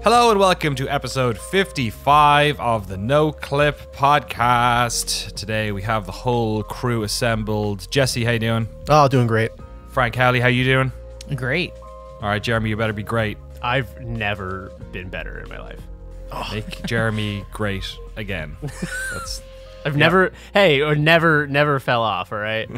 Hello and welcome to episode 55 of the Noclip podcast. Today we have the whole crew assembled. Jesse, how you doing? Oh, doing great. Frank Howley, how you doing? Great. All right, Jeremy, you better be great. I've never been better in my life. Make Jeremy great again. I've never fell off, all right?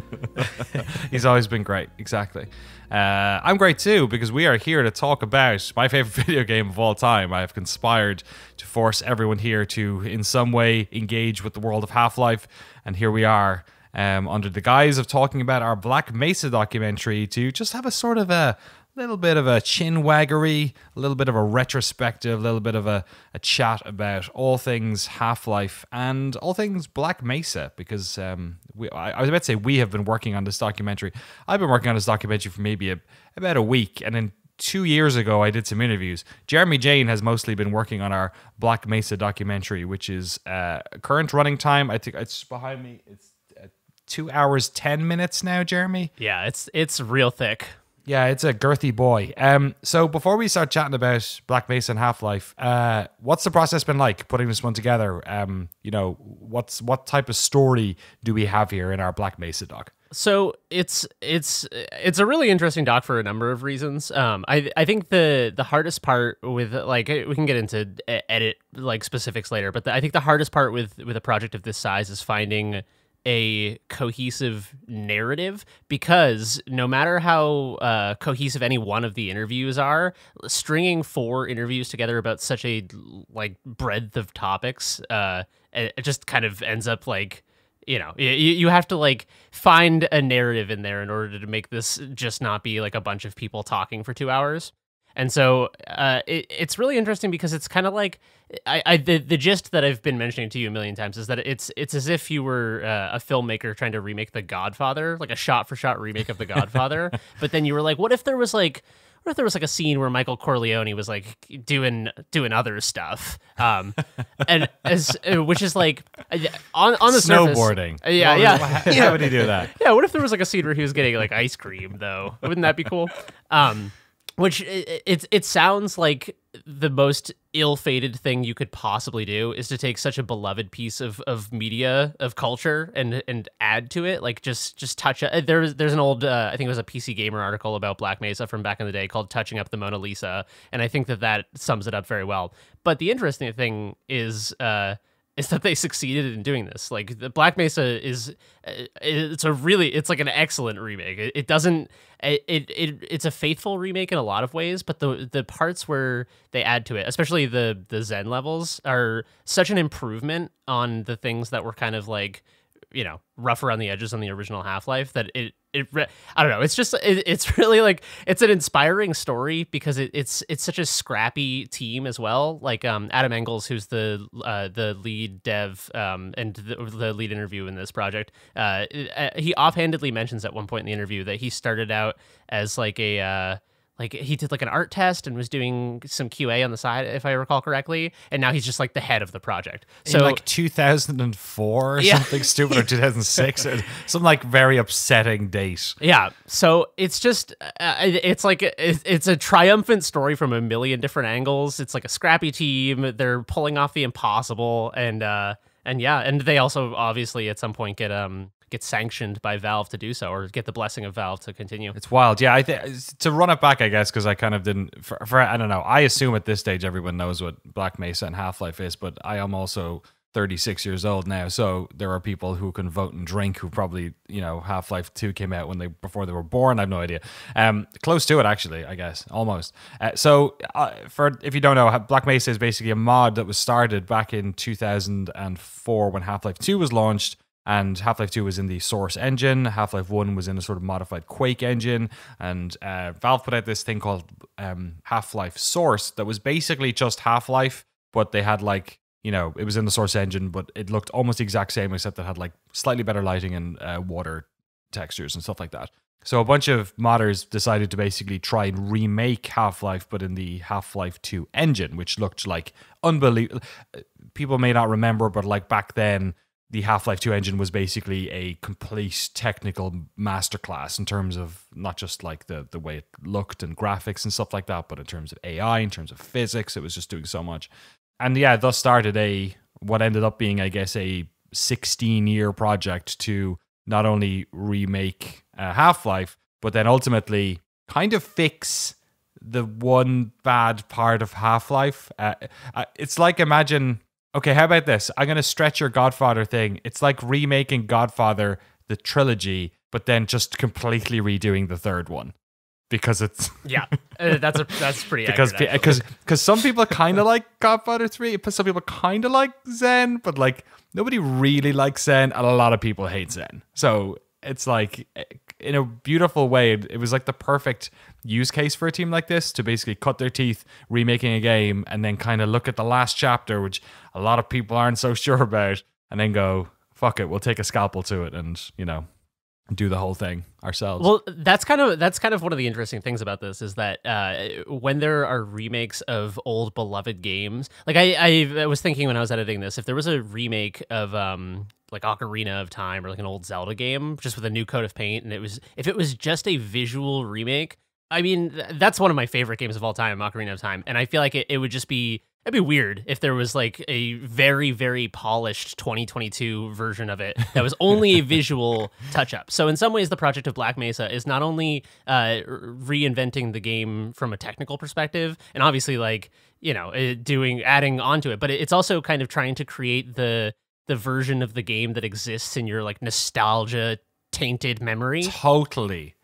He's always been great, exactly. I'm great too, because we are here to talk about my favorite video game of all time. I have conspired to force everyone here to, in some way, engage with the world of Half-Life, and here we are, under the guise of talking about our Black Mesa documentary, to just have a sort of a little bit of a chin waggery, a little bit of a retrospective, a little bit of a chat about all things Half-Life and all things Black Mesa, because I was about to say we have been working on this documentary. I've been working on this documentary for maybe about a week, and then 2 years ago I did some interviews. Jeremy Jane has mostly been working on our Black Mesa documentary, which is current running time. I think it's behind me. It's 2 hours 10 minutes now, Jeremy. Yeah, it's real thick. Yeah, it's a girthy boy. So before we start chatting about Black Mesa and Half-Life, what's the process been like putting this one together? What type of story do we have here in our Black Mesa doc? So it's a really interesting doc for a number of reasons. I think the hardest part with, like, we can get into edit like specifics later, but I think the hardest part with a project of this size is finding a cohesive narrative, because no matter how cohesive any one of the interviews are, stringing 4 interviews together about such a like breadth of topics, it just kind of ends up like, you have to like find a narrative in there in order to make this just not be like a bunch of people talking for 2 hours. And so it's really interesting because it's kind of like the gist that I've been mentioning to you a million times is that it's as if you were a filmmaker trying to remake The Godfather, like a shot-for-shot remake of The Godfather. But then you were like, what if there was like a scene where Michael Corleone was like doing other stuff, and which is like on the snowboarding. Surface, yeah. How would he do that? Yeah, what if there was like a scene where he was getting like ice cream though? Wouldn't that be cool? Which it sounds like the most ill-fated thing you could possibly do is to take such a beloved piece of media, of culture, and add to it, like just touch it. There's an old I think it was a PC Gamer article about Black Mesa from back in the day called "Touching Up the Mona Lisa," and I think that sums it up very well. But the interesting thing is that they succeeded in doing this. Like, the Black Mesa it's like an excellent remake. It's a faithful remake in a lot of ways, but the parts where they add to it, especially the Zen levels, are such an improvement on the things that were kind of like, rough around the edges on the original Half-Life, that I don't know. It's just it's really like, it's an inspiring story because it's such a scrappy team as well. Like Adam Engels, who's the lead dev and the lead interview in this project, he offhandedly mentions at one point in the interview that he started out as like like he did like an art test and was doing some QA on the side, if I recall correctly, and now he's just like the head of the project. So in like 2004 or something stupid, or 2006, or some like very upsetting date. Yeah, so it's just it's like it's a triumphant story from a million different angles. It's like a scrappy team. They're pulling off the impossible, and they also obviously at some point get sanctioned by Valve to do so, or get the blessing of Valve to continue. It's wild. Yeah, to run it back, I guess, because I kind of didn't, for I don't know, I assume at this stage everyone knows what Black Mesa and Half-Life is, but I am also 36 years old now, so there are people who can vote and drink who probably, Half-Life 2 came out before they were born. I have no idea. Close to it, actually, I guess, almost. For if you don't know, Black Mesa is basically a mod that was started back in 2004 when Half-Life 2 was launched. And Half-Life 2 was in the Source engine. Half-Life 1 was in a sort of modified Quake engine. And Valve put out this thing called Half-Life Source that was basically just Half-Life, but they had like, it was in the Source engine, but it looked almost the exact same, except it had like slightly better lighting and water textures and stuff like that. So a bunch of modders decided to basically try and remake Half-Life, but in the Half-Life 2 engine, which looked like unbelievable. People may not remember, but like back then, the Half-Life 2 engine was basically a complete technical masterclass in terms of not just like the way it looked and graphics and stuff like that, but in terms of AI, in terms of physics, it was just doing so much. And yeah, thus started what ended up being, I guess, a 16-year project to not only remake Half-Life, but then ultimately kind of fix the one bad part of Half-Life. It's like, imagine... Okay, how about this? I'm going to stretch your Godfather thing. It's like remaking Godfather, the trilogy, but then just completely redoing the third one. Because it's... Yeah, that's pretty accurate. Because some people kind of like Godfather 3, some people kind of like Zen, but like nobody really likes Zen, and a lot of people hate Zen. So it's like, in a beautiful way, it was like the perfect use case for a team like this to basically cut their teeth remaking a game and then kind of look at the last chapter, which a lot of people aren't so sure about, and then go, fuck it, we'll take a scalpel to it and, do the whole thing ourselves. Well, that's kind of one of the interesting things about this is that when there are remakes of old beloved games, like I was thinking when I was editing this, if there was a remake of like Ocarina of Time or like an old Zelda game just with a new coat of paint, and if it was just a visual remake, I mean, that's one of my favorite games of all time, Ocarina of Time, and I feel like it would just be... It'd be weird if there was like a very, very polished 2022 version of it that was only a visual touch-up. So in some ways, the project of Black Mesa is not only reinventing the game from a technical perspective, and obviously like, adding onto it, but it's also kind of trying to create the version of the game that exists in your like nostalgia tainted memory. Totally.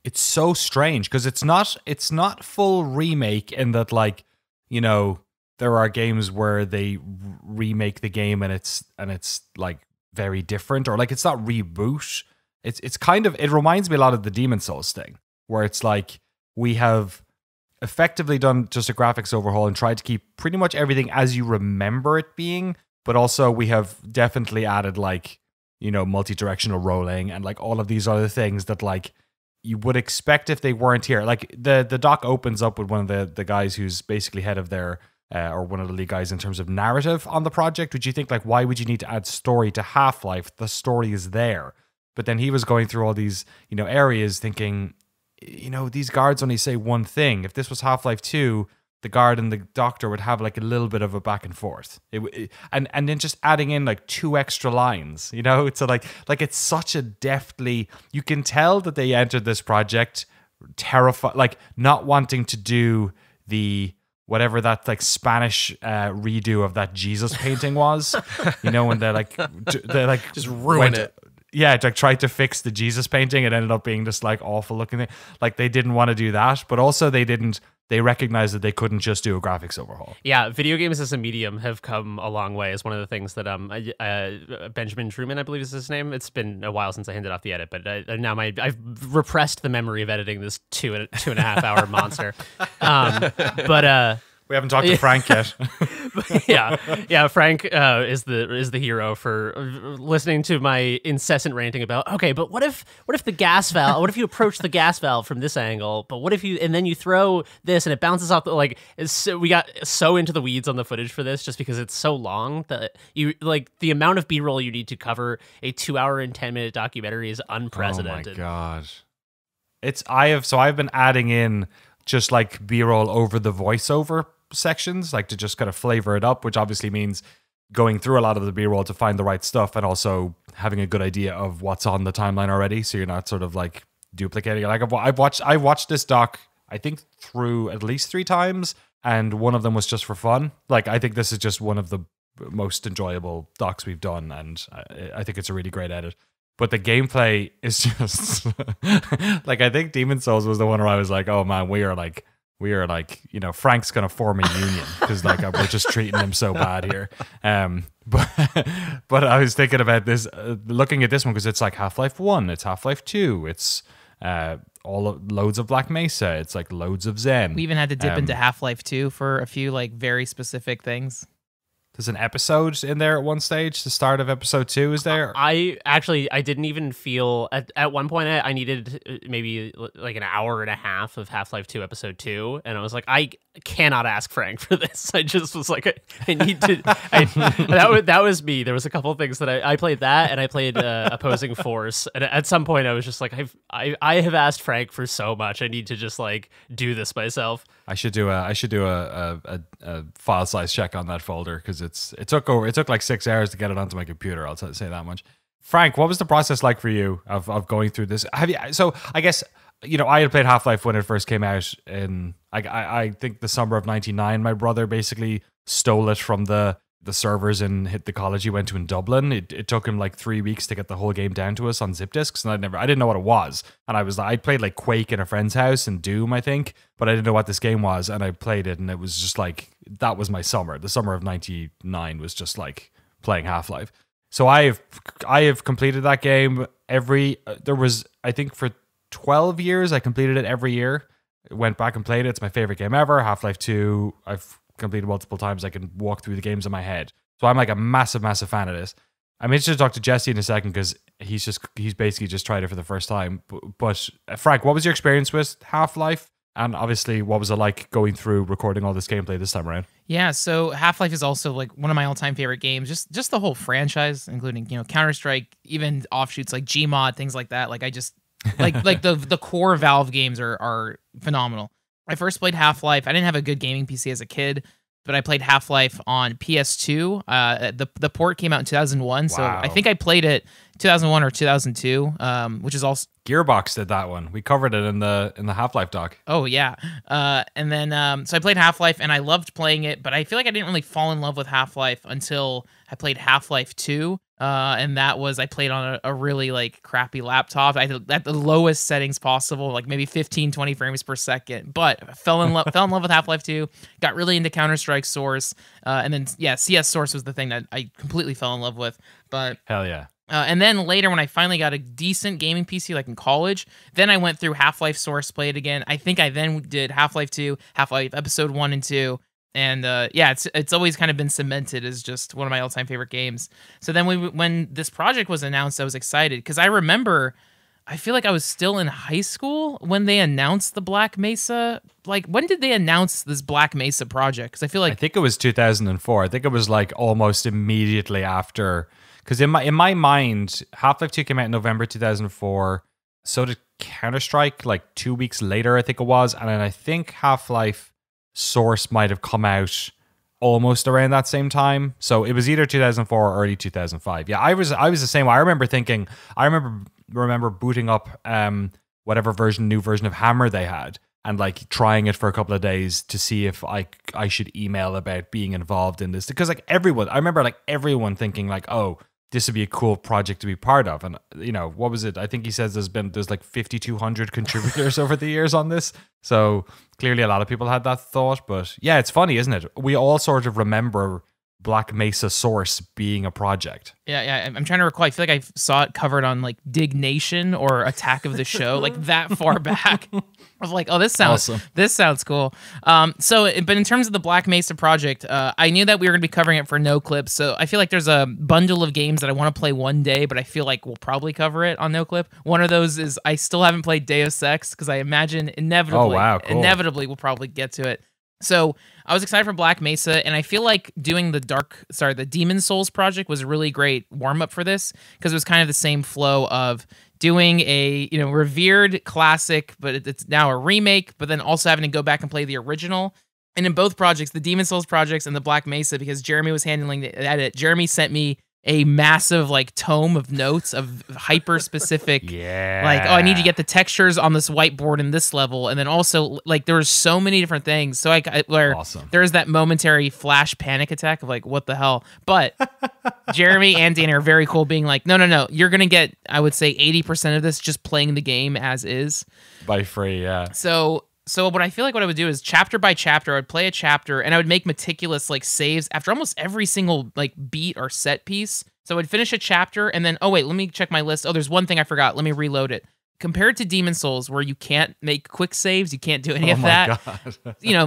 It's so strange because it's not full remake in that, like, there are games where they remake the game and it's like very different, or like it's not reboot. It's kind of, it reminds me a lot of the Demon's Souls thing, where it's like we have effectively done just a graphics overhaul and tried to keep pretty much everything as you remember it being, but also we have definitely added like, multi-directional rolling and like all of these other things that like you would expect if they weren't here. Like the doc opens up with one of the guys who's basically head of their or one of the lead guys in terms of narrative on the project, which you think like, why would you need to add story to Half-Life? The story is there. But then he was going through all these, areas thinking, these guards only say one thing. If this was Half-Life 2, the guard and the doctor would have like a little bit of a back and forth. And then just adding in like 2 extra lines, So like it's such a deftly, you can tell that they entered this project terrified, like not wanting to do the whatever that like Spanish redo of that Jesus painting was, when they like just ruin it. Yeah, like tried to fix the Jesus painting. It ended up being just like awful looking thing. Like they didn't want to do that, but also they recognized that they couldn't just do a graphics overhaul. Yeah, video games as a medium have come a long way. Is one of the things that Benjamin Truman, I believe is his name. It's been a while since I handed off the edit, but now I've repressed the memory of editing this two and a half hour monster. But we haven't talked to Frank yet. yeah. Frank is the hero for listening to my incessant ranting about. Okay, but what if the gas valve? What if you approach the gas valve from this angle? But what if and then you throw this and it bounces off? We got so into the weeds on the footage for this just because it's so long that you like the amount of B-roll you need to cover a 2 hour and 10-minute documentary is unprecedented. Oh my gosh, I've been adding in just like B-roll over the voiceover sections, like to just kind of flavor it up, which obviously means going through a lot of the B-roll to find the right stuff and also having a good idea of what's on the timeline already, so you're not sort of like duplicating it. Like I watched this doc, I think through at least 3 times, and one of them was just for fun. Like I think this is just one of the most enjoyable docs we've done, and I think it's a really great edit. But the gameplay is just like, I think Demon's Souls was the one where I was like, oh man, we are like, Frank's gonna form a union because like we're just treating him so bad here. But I was thinking about this, looking at this one, because it's like Half-Life 1, it's Half-Life 2, it's loads of Black Mesa, it's like loads of Zen. We even had to dip into Half-Life 2 for a few like very specific things. there's an episode in there at one stage. The start of episode 2 is there. I didn't even feel at one point I needed maybe like an hour and a half of Half-Life 2 episode 2, and I was like, I cannot ask Frank for this. I just was like, I need to. That was me. There was a couple of things that I played that, and I played Opposing Force, and at some point I was just like, I have asked Frank for so much. I need to just like do this myself. I should do a file size check on that folder, because it took like 6 hours to get it onto my computer. I'll say that much. Frank, what was the process like for you of going through this? So I guess, you know, I had played Half-Life when it first came out in I think the summer of '99. My brother basically stole it from the servers and hit the college he went to in Dublin. It took him like 3 weeks to get the whole game down to us on zip disks, and I didn't know what it was. And I'd played like Quake in a friend's house and Doom, I think, but I didn't know what this game was, and I played it, and it was just like, that was my summer. The summer of '99 was just like playing Half-Life. So I have completed that game there was, I think for 12 years I completed it every year. Went back and played it. It's my favorite game ever. Half-Life 2 I've completed multiple times. I can walk through the games in my head. So I'm like a massive fan of this. I'm interested to talk to Jesse in a second, because he's basically just tried it for the first time. But Frank, what was your experience with Half-Life? And obviously, what was it like going through recording all this gameplay this time around? Yeah, so Half-Life is also like one of my all-time favorite games. Just the whole franchise, including, you know, Counter-Strike, even offshoots like Gmod, things like that. Like I just like the core Valve games are phenomenal. I first played Half-Life. I didn't have a good gaming PC as a kid, but I played Half-Life on PS2. The port came out in 2001, so I think I played it 2001 or 2002, which is also Gearbox did that one. We covered it in the Half-Life doc. Oh yeah, and then so I played Half-Life and I loved playing it, but I feel like I didn't really fall in love with Half-Life until I played Half-Life 2. And that was, I played on a really like crappy laptop. I at the lowest settings possible, like maybe 15, 20 frames per second. But I fell in love with Half-Life 2. Got really into Counter-Strike Source, and then CS Source was the thing that I completely fell in love with. But hell yeah. And then later, when I finally got a decent gaming PC, like in college, then I went through Half-Life Source, played again. I think I then did Half-Life 2, Half-Life Episode 1 and 2. And yeah, it's always kind of been cemented as just one of my all-time favorite games. So then when this project was announced, I was excited, because I remember, I feel like I was still in high school when they announced the Black Mesa. Like, when did they announce this Black Mesa project? Because I feel like, I think it was 2004. I think it was like almost immediately after, because in my mind, Half-Life 2 came out in November 2004. So did Counter-Strike like 2 weeks later, I think it was, and then I think Half-Life Source might have come out almost around that same time. So it was either 2004 or early 2005. Yeah, I was the same way. I remember booting up whatever new version of Hammer they had, and like trying it for a couple of days to see if I should email about being involved in this, because like I remember like everyone thinking like, oh, this would be a cool project to be part of. And, you know, what was it? I think he says there's like 5,200 contributors over the years on this. So clearly a lot of people had that thought. But yeah, it's funny, isn't it? We all sort of remember Black Mesa Source being a project. Yeah, I'm trying to recall. I feel like I saw it covered on like Dig Nation or Attack of the Show, like that far back. I was like, oh, this sounds cool. But in terms of the Black Mesa project, I knew that we were going to be covering it for Noclip. So I feel like there's a bundle of games that I want to play one day, but I feel like we'll probably cover it on Noclip. One of those is I still haven't played Deus Ex, because I imagine inevitably we'll probably get to it. So I was excited for Black Mesa, and I feel like doing the Demon Souls project was a really great warm-up for this, because it was kind of the same flow of doing a, you know, revered classic, but it's now a remake, but then also having to go back and play the original. And in both projects, the Demon Souls projects and the Black Mesa, because Jeremy was handling the edit, Jeremy sent me a massive like tome of notes of hyper specific, like, oh, I need to get the textures on this whiteboard in this level, and then also like there was so many different things. So where there's that momentary flash panic attack of like, what the hell? But Jeremy and Danny are very cool, being like, no, you're gonna get, I would say 80% of this just playing the game as is by free. Yeah. So what I feel like what I would do is chapter by chapter, I would play a chapter and I would make meticulous like saves after almost every single like beat or set piece. So I'd finish a chapter and then, oh wait, let me check my list. Oh, there's one thing I forgot. Let me reload it. compared to Demon Souls, where you can't make quick saves, you can't do any of that.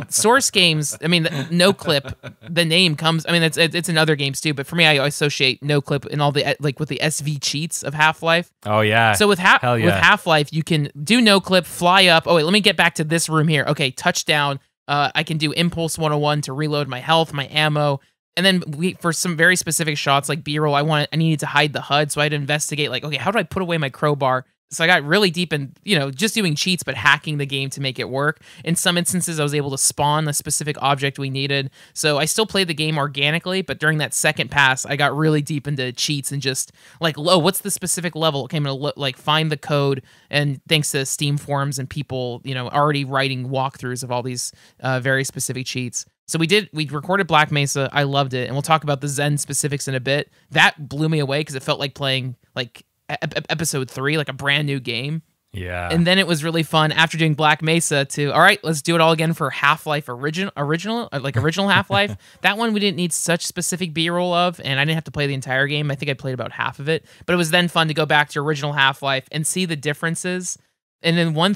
Source games, I mean, Noclip, the name comes, I mean, it's in other games too, but for me, I associate Noclip and all the, like, with the SV cheats of Half-Life. Oh, yeah. So with Half-Life, you can do Noclip, fly up. Oh, wait, let me get back to this room here. Okay, touchdown. I can do Impulse 101 to reload my health, my ammo. And then for some very specific shots like B-roll, I needed to hide the HUD, so I had to investigate, like, okay, how do I put away my crowbar? So I got really deep in, just doing cheats, but hacking the game to make it work. In some instances, I was able to spawn the specific object we needed. So I still played the game organically, but during that second pass, I got really deep into cheats and just like, oh, what's the specific level? Okay, I'm gonna like find the code. And thanks to Steam forums and people, already writing walkthroughs of all these very specific cheats. So we recorded Black Mesa. I loved it. And we'll talk about the Zen specifics in a bit. That blew me away because it felt like playing like episode 3, like a brand new game. Yeah. And then it was really fun after doing Black Mesa to, all right, let's do it all again for Half-Life original Half-Life. That one we didn't need such specific B-roll of, and I didn't have to play the entire game. I think I played about half of it. But it was then fun to go back to original Half-Life and see the differences. And then one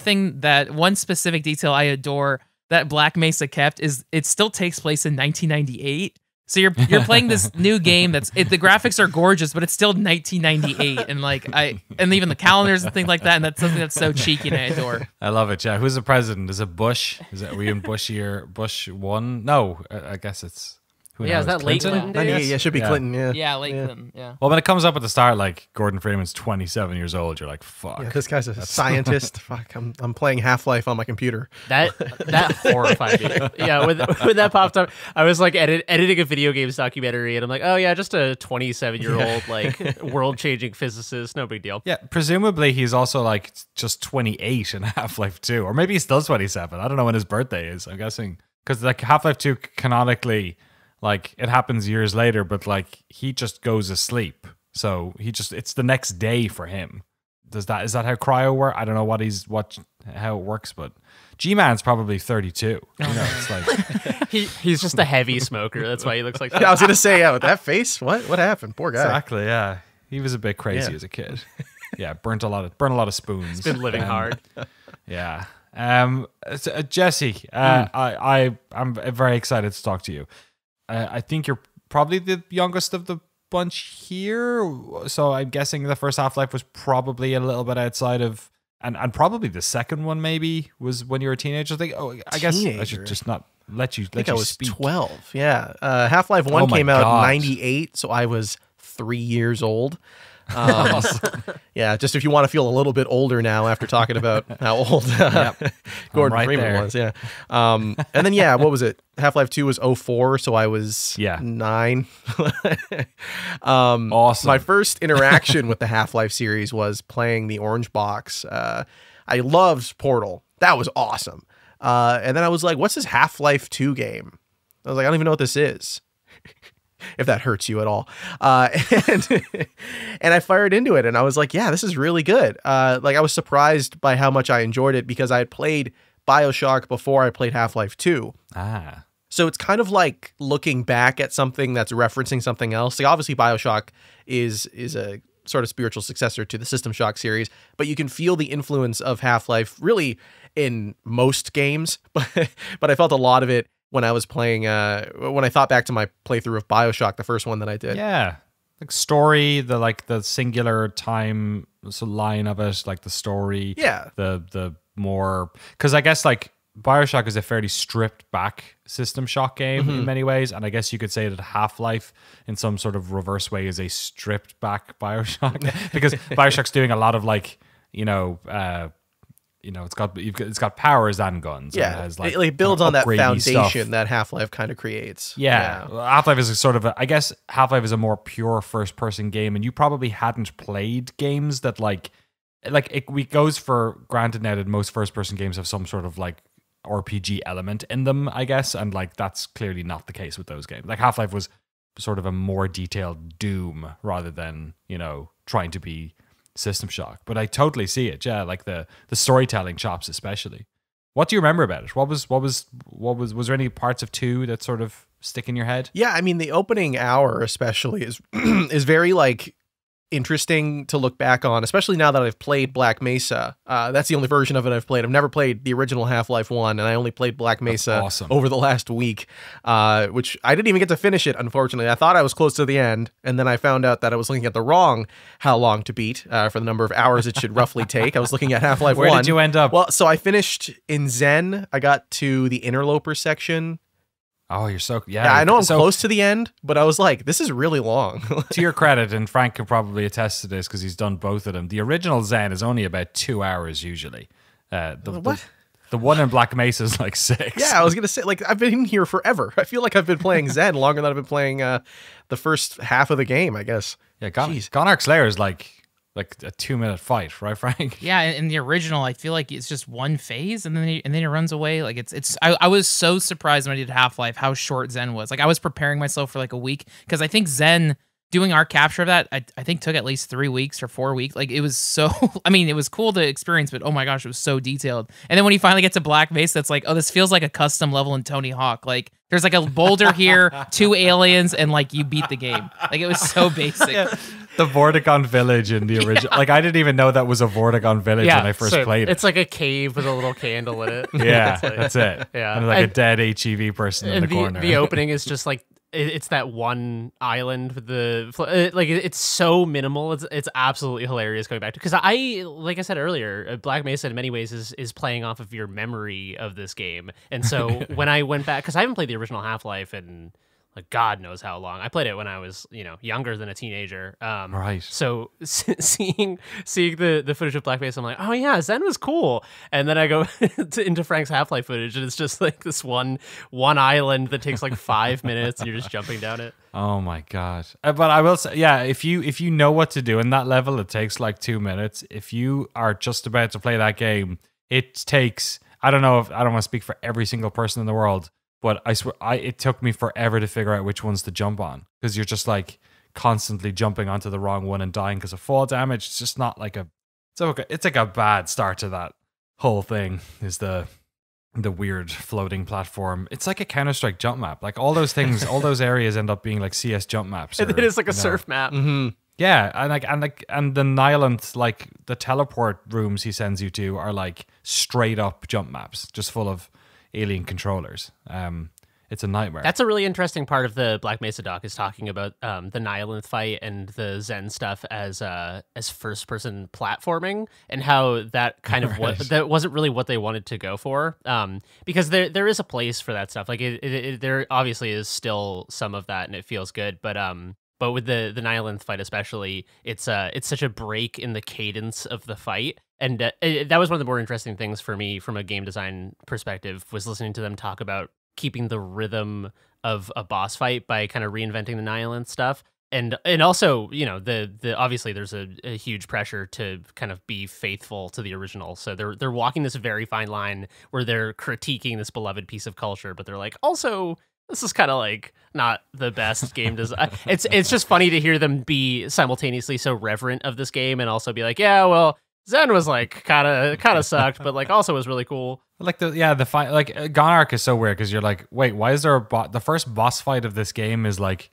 specific detail I adore that Black Mesa kept is it still takes place in 1998. So you're playing this new game the graphics are gorgeous, but it's still 1998, and even the calendars and things like that, and that's something that's so cheeky and I adore. I love it. Yeah, who's the president? Is it Bush? Are we in Bush year? Bush 1? No, I guess it's. Is that late Clinton? Yeah, it should be Clinton. Yeah, late Clinton. Yeah. Well, when it comes up at the start, like Gordon Freeman's 27 years old, you're like, fuck. Yeah, this guy's a scientist. Fuck, I'm playing Half-Life on my computer. That horrified me. Yeah, when that popped up, I was like editing a video games documentary, and I'm like, oh yeah, just a 27-year-old like world-changing physicist, no big deal. Yeah, presumably he's also like just 28 in Half-Life 2, or maybe he's still 27. I don't know when his birthday is. I'm guessing because like Half-Life 2 canonically. Like, it happens years later, but, like, he just goes asleep. So, it's the next day for him. Is that how cryo work? I don't know how it works, but G-Man's probably 32. It's like... he's just a heavy smoker. That's why he looks like that. Yeah, I was going to say, with that face, what happened? Poor guy. Exactly, yeah. He was a bit crazy as a kid. Yeah, burnt a lot of spoons. He's been living hard. Yeah. Jesse, I'm very excited to talk to you. I think you're probably the youngest of the bunch here, so I'm guessing the first Half-Life was probably a little bit outside of, and probably the second one maybe was when you were a teenager. I guess I should just not let you. I think I was speak. 12. Yeah, Half-Life 1 came out in '98, so I was 3 years old. Yeah, just if you want to feel a little bit older now after talking about how old Gordon Freeman was. Yeah. And then, what was it? Half-Life 2 was 04, so I was 9. Awesome. My first interaction with the Half-Life series was playing the Orange Box. I loved Portal. That was awesome. And then I was like, what's this Half-Life 2 game? I was like, I don't even know what this is. If that hurts you at all. And I fired into it and I was like, yeah, this is really good. Like I was surprised by how much I enjoyed it because I had played BioShock before I played Half-Life 2. So it's kind of like looking back at something that's referencing something else. Like obviously BioShock is a sort of spiritual successor to the System Shock series, but you can feel the influence of Half-Life really in most games. But I felt a lot of it when I was playing, when I thought back to my playthrough of BioShock, the first one that I did. Yeah. Like story, the singular time line of it, like the story. Yeah. The more, because I guess like BioShock is a fairly stripped back System Shock game in many ways. And I guess you could say that Half-Life in some sort of reverse way is a stripped back BioShock because BioShock's doing a lot of like, it's got powers and guns. Yeah, and it has like it builds on that foundation stuff. That Half-Life kind of creates. Yeah. Half-Life is a sort of I guess Half-Life is a more pure first-person game, and you probably hadn't played games that it goes for granted now that most first-person games have some sort of like RPG element in them, I guess, and like that's clearly not the case with those games. Like Half-Life was sort of a more detailed Doom rather than trying to be System Shock, but I totally see it. Yeah, like the storytelling chops, especially. What do you remember about it? Was there any parts of 2 that sort of stick in your head? Yeah, I mean the opening hour especially is is very like interesting to look back on, especially now that I've played Black Mesa. That's the only version of it I've played. I've never played the original Half-Life 1, and I only played Black Mesa over the last week, which I didn't even get to finish it, unfortunately. I thought I was close to the end, and then I found out that I was looking at the wrong how long to beat for the number of hours it should roughly take. I was looking at Half-Life 1. Where did you end up? Well, so I finished in Zen. I got to the interloper section. Oh, you're so... Yeah, I know I'm close to the end, but I was like, this is really long. To your credit, and Frank could probably attest to this because he's done both of them, the original Zen is only about 2 hours usually. What? The one in Black Mesa is like 6. Yeah, I was going to say, like, I've been in here forever. I feel like I've been playing Zen longer than I've been playing the first half of the game, I guess. Yeah, Gonarch Slayer is like a 2-minute fight, right, Frank? Yeah, in the original, I feel like it's just one phase, and then he runs away. Like it's. I was so surprised when I did Half-Life how short Zen was. Like I was preparing myself for like a week because I think Zen doing our capture of that I think took at least 3 weeks or 4 weeks. Like it was so. I mean, it was cool to experience, but oh my gosh, it was so detailed. And then when you finally get to Black Mesa, it's like, oh, this feels like a custom level in Tony Hawk. Like there's like a boulder here, 2 aliens, and like you beat the game. Like it was so basic. Yeah. The Vortigern village in the original. Like I didn't even know that was a Vortigern village when I first played it. It's like a cave with a little candle in it. Yeah, that's it. Yeah, and like a dead HEV person in the corner. The opening is just like it's that one island with the like it's so minimal. It's absolutely hilarious going back to, because like I said earlier, Black Mesa in many ways is playing off of your memory of this game. And so when I went back, because I haven't played the original Half-Life in like God knows how long. I played it when I was, younger than a teenager. Right. So seeing the footage of Black Mesa, I'm like, oh yeah, Zen was cool. And then I go into Frank's Half-Life footage, and it's just like this one island that takes like 5 minutes, and you're just jumping down it. Oh my God. But I will say, yeah, if you know what to do in that level, it takes like 2 minutes. If you are just about to play that game, it takes, I don't want to speak for every single person in the world, but I swear, it took me forever to figure out which ones to jump on, because you're just like constantly jumping onto the wrong one and dying because of fall damage. It's just not like it's like a bad start to that whole thing. Is the weird floating platform? It's like a Counter-Strike jump map. Like all those things, all those areas end up being like CS jump maps. It is like a surf map. Mm-hmm. Yeah, and the Nyland, like the teleport rooms he sends you to are like straight up jump maps, just full of alien controllers. It's a nightmare. That's a really interesting part of the Black Mesa doc, is talking about the Nihilith fight and the Zen stuff as first person platforming, and how that kind of that wasn't really what they wanted to go for. Because there is a place for that stuff. Like there obviously is still some of that, and it feels good. But with the Nihilith fight especially, it's such a break in the cadence of the fight. And that was one of the more interesting things for me from a game design perspective, was listening to them talk about keeping the rhythm of a boss fight by kind of reinventing the Nihilith stuff. And also, the obviously there's a huge pressure to kind of be faithful to the original. So they're walking this very fine line where they're critiquing this beloved piece of culture, but they're like, also, this is kind of like not the best game design. It's just funny to hear them be simultaneously so reverent of this game and also be like, yeah, well, Zen was like kind of sucked, but like also was really cool. Like the fight, like Gonarch is so weird, because you're like, wait, why is there the first boss fight of this game is like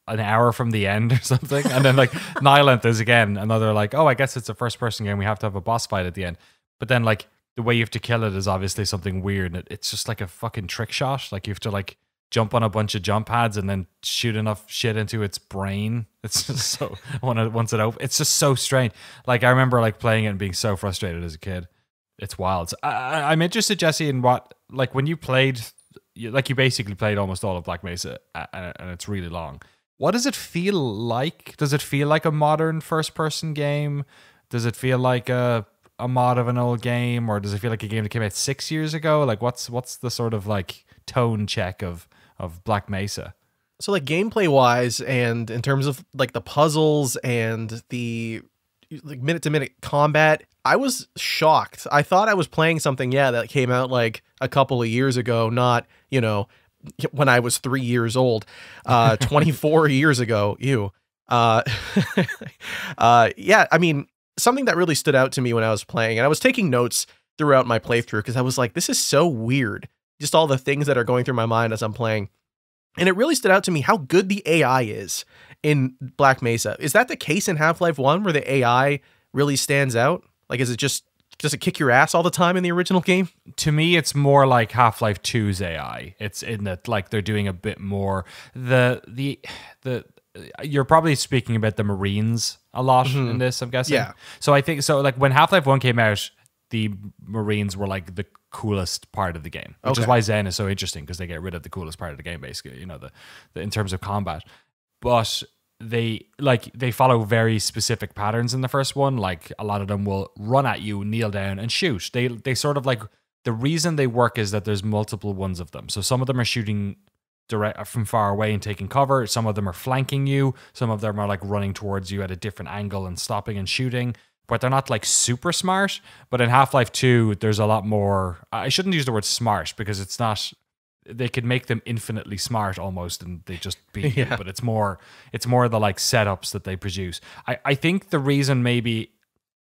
an hour from the end or something, and then like Nihilith is again another like, oh, I guess it's a first person game, we have to have a boss fight at the end, but then like the way you have to kill it is obviously something weird, and it's just like a fucking trick shot. Like you have to like jump on a bunch of jump pads and then shoot enough shit into its brain. It's just so once it opens, it's just so strange. Like I remember like playing it and being so frustrated as a kid. It's wild. So I'm interested, Jesse, in what, like when you played, you basically played almost all of Black Mesa, and it's really long. What does it feel like? Does it feel like a modern first-person game? Does it feel like a mod of an old game, or does it feel like a game that came out 6 years ago? Like what's the sort of like tone check of Black Mesa? So like gameplay wise, and in terms of like the puzzles and the like minute to minute combat, I was shocked. I thought I was playing something, that came out like a couple of years ago, not, when I was 3 years old, 24 years ago. Ew. Yeah, I mean, something that really stood out to me when I was playing, and I was taking notes throughout my playthrough because I was like, this is so weird. Just all the things that are going through my mind as I'm playing. And it really stood out to me how good the AI is in Black Mesa. Is that the case in Half-Life 1 where the AI really stands out? Like, is it just, does it kick your ass all the time in the original game? To me, it's more like Half-Life 2's AI. It's in that like they're doing a bit more. The you're probably speaking about the Marines a lot in this, I'm guessing. Yeah. So I think so. Like when Half-Life 1 came out, the Marines were like the coolest part of the game, which is why Zen is so interesting, because they get rid of the coolest part of the game, basically. You know, the in terms of combat, but they follow very specific patterns in the first one. Like a lot of them will run at you, kneel down, and shoot. They sort of like, the reason they work is that there's multiple ones of them. So some of them are shooting direct from far away and taking cover. Some of them are flanking you. Some of them are like running towards you at a different angle and stopping and shooting. But they're not like super smart. But in Half-Life 2, there's a lot more. I shouldn't use the word smart, because it's not. They could make them infinitely smart almost, and they just beat you. But it's more the like setups that they produce. I think the reason maybe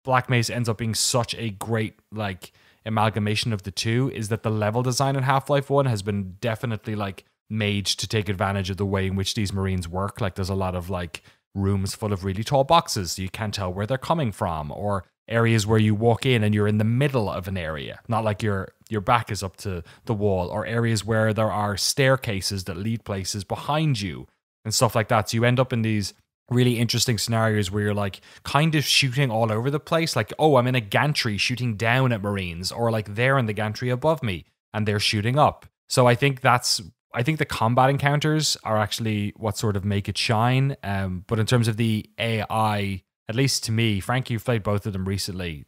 Black Mesa ends up being such a great like amalgamation of the two is that the level design in Half-Life 1 has been definitely like made to take advantage of the way in which these Marines work. Like there's a lot of like rooms full of really tall boxes, so you can't tell where they're coming from, or areas where you walk in and you're in the middle of an area, not like your back is up to the wall, or areas where there are staircases that lead places behind you and stuff like that. So you end up in these really interesting scenarios where you're like kind of shooting all over the place. Like, oh, I'm in a gantry shooting down at Marines, or like they're in the gantry above me and they're shooting up. So I think the combat encounters are actually what sort of make it shine. But in terms of the AI, at least to me, Frank, you've played both of them recently.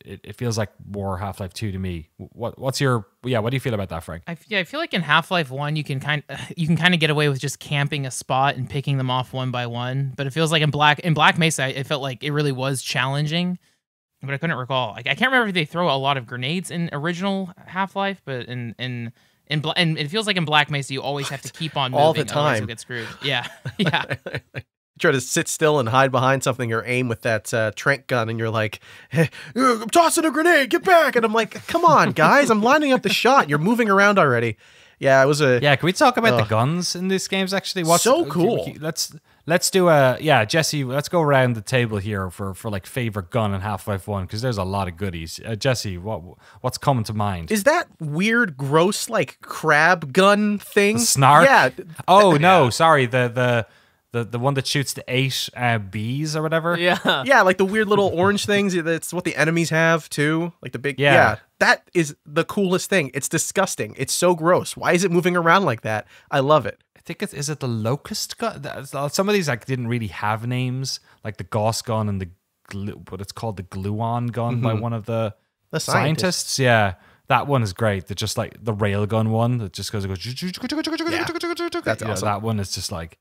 It feels like more Half-Life 2 to me. What do you feel about that, Frank? I feel like in Half-Life 1 you can kind of get away with just camping a spot and picking them off one by one. But it feels like in Black Mesa, it felt like it really was challenging. But I couldn't recall. Like I can't remember if they throw a lot of grenades in original Half-Life, but and it feels like in Black Mesa you always have to keep on moving, all the time. Otherwise you'll get screwed. Yeah. Try to sit still and hide behind something or aim with that trank gun, and you're like, hey, I'm tossing a grenade, get back. And I'm like, come on, guys, I'm lining up the shot. You're moving around already. Yeah, it was a... Yeah, can we talk about the guns in these games, actually? What's so cool. Let's do a... Yeah, Jesse, let's go around the table here for like favorite gun in Half-Life 1, because there's a lot of goodies. Jesse, what's coming to mind? Is that weird, gross, like, crab gun thing? The snark? Yeah. Oh, no, sorry, the one that shoots the 8 bees or whatever. Yeah. Yeah, like the weird little orange things. That's what the enemies have too. Like the big. Yeah. That is the coolest thing. It's disgusting. It's so gross. Why is it moving around like that? I love it. I think is it the locust gun? Some of these like didn't really have names, like the Gauss gun and but it's called the gluon gun by one of the scientists. Yeah. That one is great. They're just like the railgun one that just goes. That's awesome. That one is just like.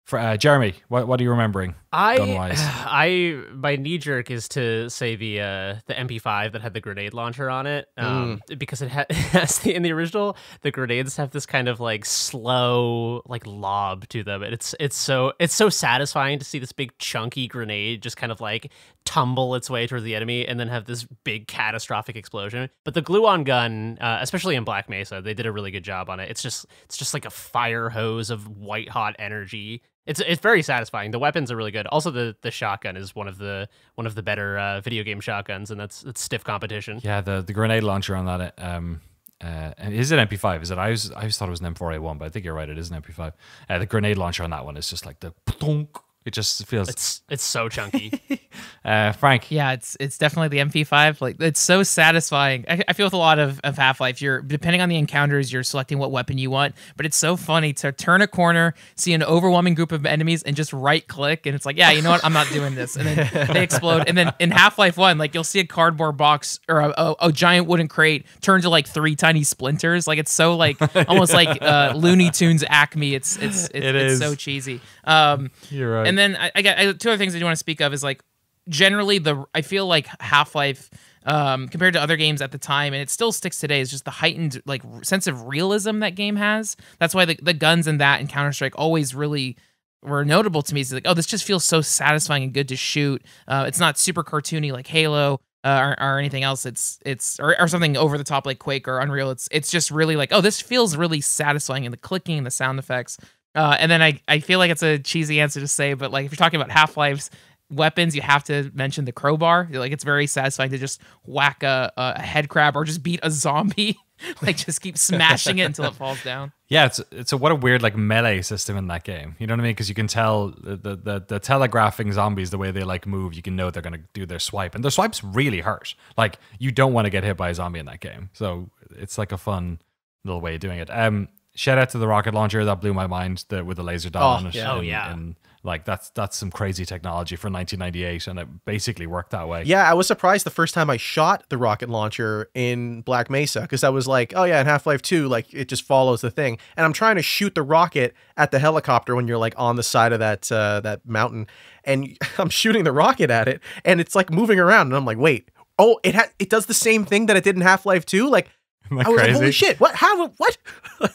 For Jeremy, what are you remembering? My knee jerk is to say the MP5 that had the grenade launcher on it, because it has in the original the grenades have this kind of like slow like lob to them, and it's so satisfying to see this big chunky grenade just kind of like tumble its way towards the enemy and then have this big catastrophic explosion. But the gluon gun, especially in Black Mesa, they did a really good job on it. It's just like a fire hose of white hot energy. It's very satisfying. The weapons are really good. Also, the shotgun is one of the better video game shotguns, and that's stiff competition. Yeah, the grenade launcher on that. Is it MP5? Is it? I always thought it was an M4A1, but I think you're right. It is an MP5. The grenade launcher on that one is just like the. It just feels. It's so chunky. Frank. Yeah, it's definitely the MP5. Like it's so satisfying. I feel with a lot of Half-Life, you're depending on the encounters, you're selecting what weapon you want. But it's so funny to turn a corner, see an overwhelming group of enemies, and just right click, and it's like, yeah, you know what? I'm not doing this. And then they explode. And then in Half-Life 1, like you'll see a cardboard box or a giant wooden crate turn to like 3 tiny splinters. Like it's so like almost like Looney Tunes Acme. It's so cheesy. You're right. And then I got 2 other things I do want to speak of is like generally I feel like Half-Life compared to other games at the time, and it still sticks today, is just the heightened like sense of realism that game has. That's why the guns in that and Counter-Strike always really were notable to me. It's like, oh, this just feels so satisfying and good to shoot. It's not super cartoony like Halo. or anything else. It's or something over the top like Quake or Unreal. It's just really like, oh, this feels really satisfying, and the clicking and the sound effects. And then I feel like it's a cheesy answer to say, but like if you're talking about Half-Life's weapons, you have to mention the crowbar. Like it's very satisfying to just whack a head crab or just beat a zombie. Like just keep smashing it until it falls down. Yeah, it's a what a weird like melee system in that game. You know what I mean? Because you can tell the telegraphing zombies, the way they like move, you can know they're gonna do their swipe, and their swipes really hurt. Like you don't want to get hit by a zombie in that game. So it's like a fun little way of doing it. Shout out to the rocket launcher, that blew my mind, with the laser dot on it. Yeah. And like that's some crazy technology for 1998, and it basically worked that way. Yeah, I was surprised the first time I shot the rocket launcher in Black Mesa, because I was like, oh yeah, in Half-Life 2, like it just follows the thing. And I'm trying to shoot the rocket at the helicopter when you're like on the side of that mountain, and I'm shooting the rocket at it, and it's like moving around, and I'm like, wait, oh, it does the same thing that it did in Half-Life 2? Like, I was crazy? like, holy shit, what? How? What?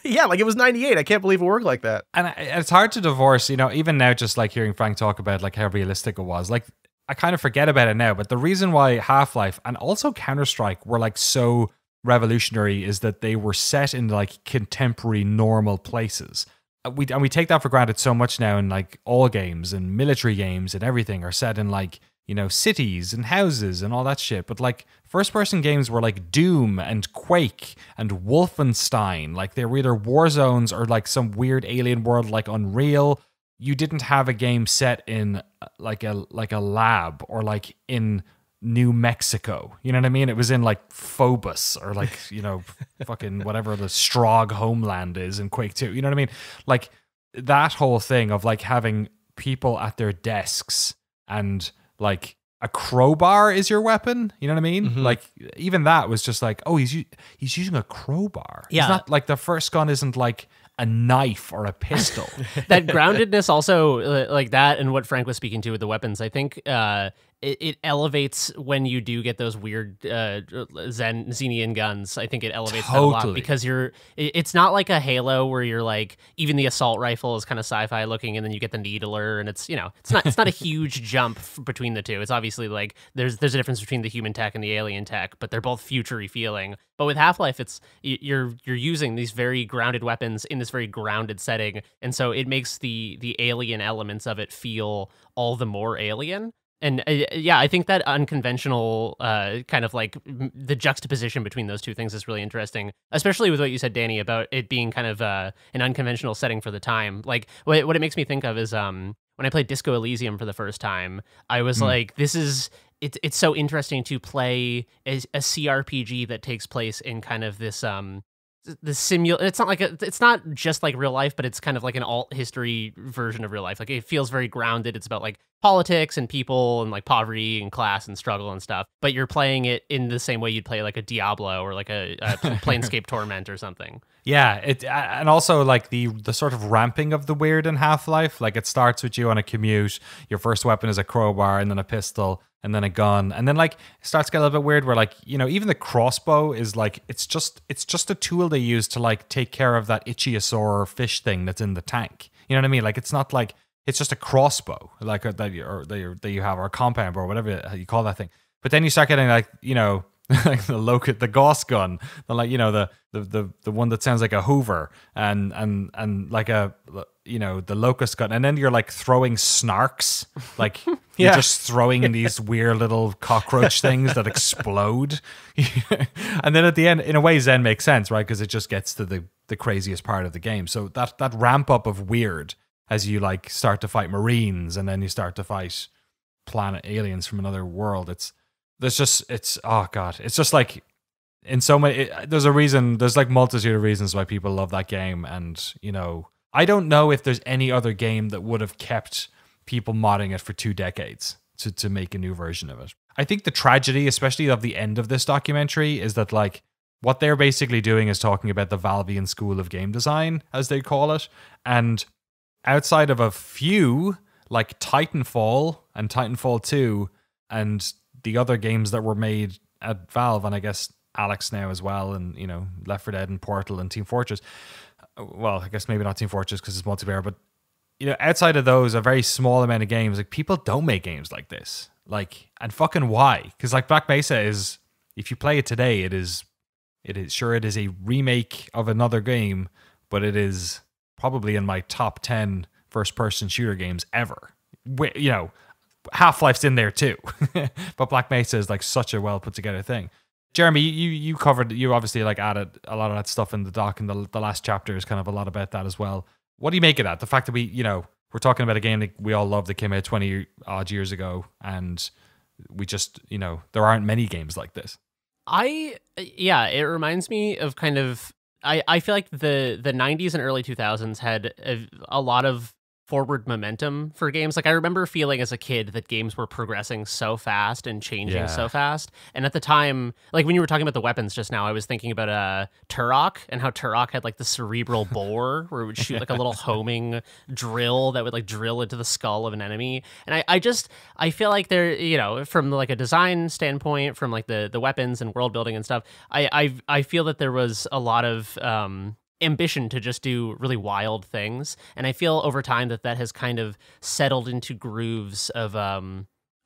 Yeah, like it was 98. I can't believe it worked like that. And it's hard to divorce, you know, even now, just like hearing Frank talk about like how realistic it was. Like, I kind of forget about it now, but the reason why Half-Life and also Counter-Strike were like so revolutionary is that they were set in like contemporary normal places. We take that for granted so much now in like all games and military games and everything are set in like, you know, cities and houses and all that shit. But like first-person games were like Doom and Quake and Wolfenstein. Like they were either war zones or like some weird alien world like Unreal. You didn't have a game set in like a lab or like in New Mexico. You know what I mean? It was in like Phobos or like, you know, fucking whatever the Strogg homeland is in Quake 2. You know what I mean? Like that whole thing of like having people at their desks and like a crowbar is your weapon. You know what I mean? Mm-hmm. Like even that was just like, oh, he's using a crowbar. Yeah. It's not like the first gun isn't like a knife or a pistol. That groundedness also like that, and what Frank was speaking to with the weapons, I think it elevates when you do get those weird Xenian guns. I think it elevates that a lot, because it's not like a Halo where you're like, even the assault rifle is kind of sci-fi looking, and then you get the needler, and it's, you know, it's not a huge jump between the two. It's obviously like there's a difference between the human tech and the alien tech, but they're both future-y feeling. But with Half-Life, it's you're using these very grounded weapons in this very grounded setting, and so it makes the alien elements of it feel all the more alien. And yeah, I think that unconventional kind of like the juxtaposition between those two things is really interesting, especially with what you said, Danny, about it being kind of an unconventional setting for the time. Like what it makes me think of is when I played Disco Elysium for the first time, I was like, it's so interesting to play a CRPG that takes place in kind of this it's not just like real life, but it's kind of like an alt history version of real life. Like it feels very grounded. It's about like politics and people and like poverty and class and struggle and stuff, but you're playing it in the same way you'd play like a Diablo or like a Planescape Torment or something. Yeah, and also like the sort of ramping of the weird in Half-Life. Like it starts with you on a commute. Your first weapon is a crowbar, and then a pistol, and then a gun, and then like it starts to get a little bit weird. Where like, you know, even the crossbow is like it's just a tool they use to like take care of that ichthyosaur fish thing that's in the tank. You know what I mean? Like it's not like it's just a crossbow like that you have, or a compound or whatever you call that thing. But then you start getting like, you know, like the Gauss gun, the like, you know, the one that sounds like a Hoover, and like a, you know, the locust gun, and then you're like throwing snarks, like you're just throwing these weird little cockroach things that explode, and then at the end, in a way, Zen makes sense, right? Because it just gets to the craziest part of the game. So that ramp up of weird as you like start to fight Marines, and then you start to fight planet aliens from another world. It's oh god, it's just like in so many there's like multitude of reasons why people love that game. And you know, I don't know if there's any other game that would have kept people modding it for 2 decades to make a new version of it. I think the tragedy, especially of the end of this documentary, is that like what they're basically doing is talking about the Valvean School of Game Design, as they call it, and outside of a few like Titanfall and Titanfall 2 and the other games that were made at Valve, and I guess Alex now as well, and you know, Left 4 Dead and Portal and Team Fortress. Well, I guess maybe not Team Fortress because it's multiplayer, but you know, outside of those, a very small amount of games, like people don't make games like this. Like, and fucking why? Because like Black Mesa is, if you play it today, it is a remake of another game, but it is probably in my top 10 first-person shooter games ever. You know, Half-Life's in there too, but Black Mesa is like such a well put together thing. Jeremy, you obviously like added a lot of that stuff in the doc, and the last chapter is kind of a lot about that as well. What do you make of that? The fact that we're talking about a game that we all love that came out 20 odd years ago, and we just, there aren't many games like this. It reminds me of kind of, I feel like the 90s and early 2000s had a lot of forward momentum for games. Like I remember feeling as a kid that games were progressing so fast and changing so fast. And at the time, like when you were talking about the weapons just now, I was thinking about Turok and how Turok had like the cerebral bore where it would shoot like a little homing drill that would like drill into the skull of an enemy. And I feel like they're, from like a design standpoint, from like the weapons and world building and stuff, I feel that there was a lot of ambition to just do really wild things, and I feel over time that has kind of settled into grooves of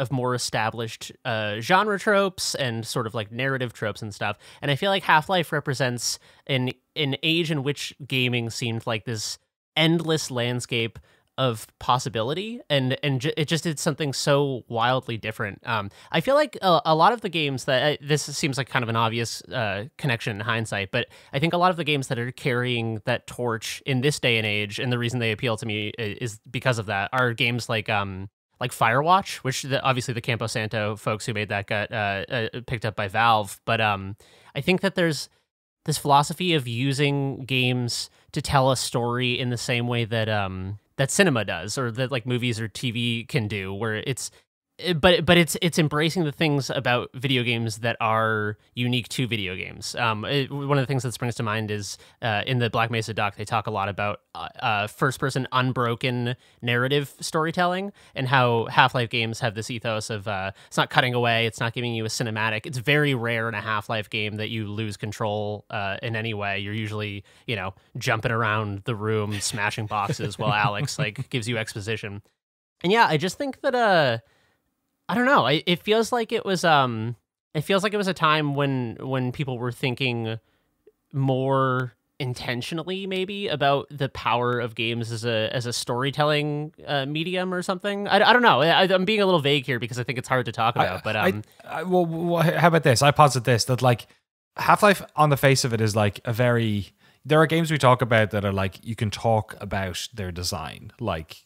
more established genre tropes and sort of like narrative tropes and stuff. And I feel like Half-Life represents an age in which gaming seemed like this endless landscape of possibility, and it just did something so wildly different. I feel like a lot of the games that this seems like kind of an obvious connection in hindsight, but I think a lot of the games that are carrying that torch in this day and age, and the reason they appeal to me is because of that, are games like Firewatch, which obviously the Campo Santo folks who made that got picked up by Valve. But I think that there's this philosophy of using games to tell a story in the same way that that cinema does, or that like movies or TV can do, where it's embracing the things about video games that are unique to video games. One of the things that springs to mind is in the Black Mesa doc, they talk a lot about first-person unbroken narrative storytelling, and how Half-Life games have this ethos of it's not cutting away, it's not giving you a cinematic. It's very rare in a Half-Life game that you lose control in any way. You're usually, jumping around the room, smashing boxes while Alex like gives you exposition. And yeah, I just think that I don't know. It feels like it was a time when people were thinking more intentionally, maybe, about the power of games as a storytelling medium or something. I don't know. I'm being a little vague here because I think it's hard to talk about. But well, how about this? I posit this, that like Half-Life on the face of it is like there are games we talk about that are like, you can talk about their design, like,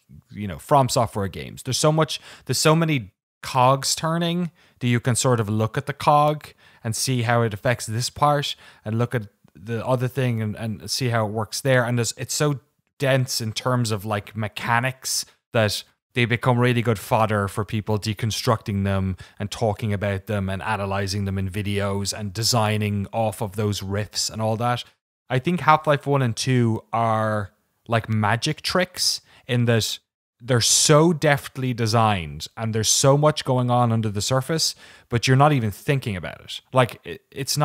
From Software games. There's so many cogs turning that you can sort of look at the cog and see how it affects this part, and look at the other thing and see how it works there. And it's so dense in terms of like mechanics that they become really good fodder for people deconstructing them and talking about them and analyzing them in videos and designing off of those riffs and all that. I think Half-Life 1 and 2 are like magic tricks in that they're so deftly designed and there's so much going on under the surface, but you're not even thinking about it. Like it's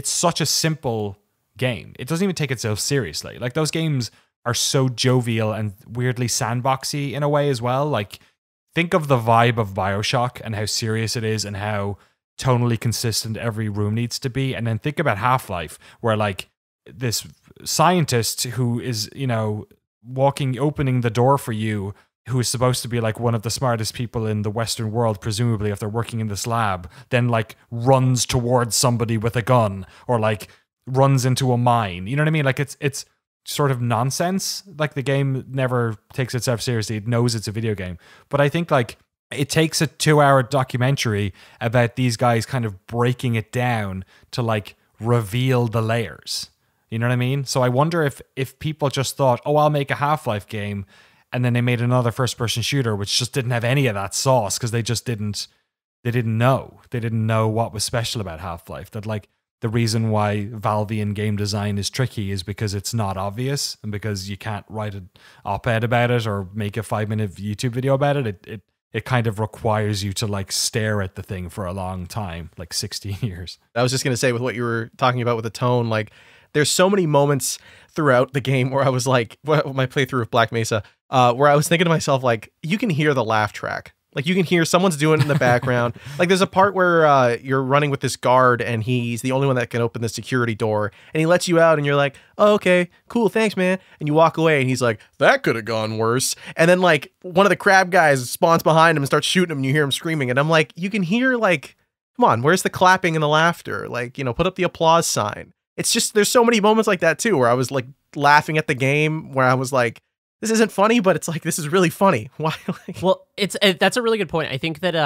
such a simple game. It doesn't even take itself seriously. Like those games are so jovial and weirdly sandboxy in a way as well. Like think of the vibe of BioShock and how serious it is and how tonally consistent every room needs to be. And then think about Half-Life, where like this scientist who is, opening the door for you, who is supposed to be like one of the smartest people in the Western world, presumably if they're working in this lab, then like runs towards somebody with a gun, or like runs into a mine. You know what I mean? Like it's sort of nonsense. Like the game never takes itself seriously. It knows it's a video game. But I think like it takes a 2-hour documentary about these guys kind of breaking it down to like reveal the layers. You know what I mean? So I wonder if people just thought, oh, I'll make a Half-Life game, and then they made another first-person shooter which just didn't have any of that sauce because they didn't know what was special about Half-Life. That like the reason why Valvean game design is tricky is because it's not obvious, and because you can't write an op-ed about it or make a 5-minute YouTube video about it. It kind of requires you to like stare at the thing for a long time, like 16 years. I was just going to say, with what you were talking about with the tone, like there's so many moments throughout the game where I was like, my playthrough of Black Mesa, where I was thinking to myself, like, you can hear the laugh track Like you can hear someone's doing it in the background. Like there's a part where you're running with this guard and he's the only one that can open the security door, and he lets you out and you're like, oh, okay, cool, thanks, man. And you walk away and he's like, that could have gone worse. And then like one of the crab guys spawns behind him and starts shooting him and you hear him screaming. And I'm like, you can hear like, come on, where's the clapping and the laughter? Like, you know, put up the applause sign. It's just, there's so many moments like that too, where I was like laughing at the game, where I was like, this isn't funny, but it's like, this is really funny. Why? Well, that's a really good point. I think that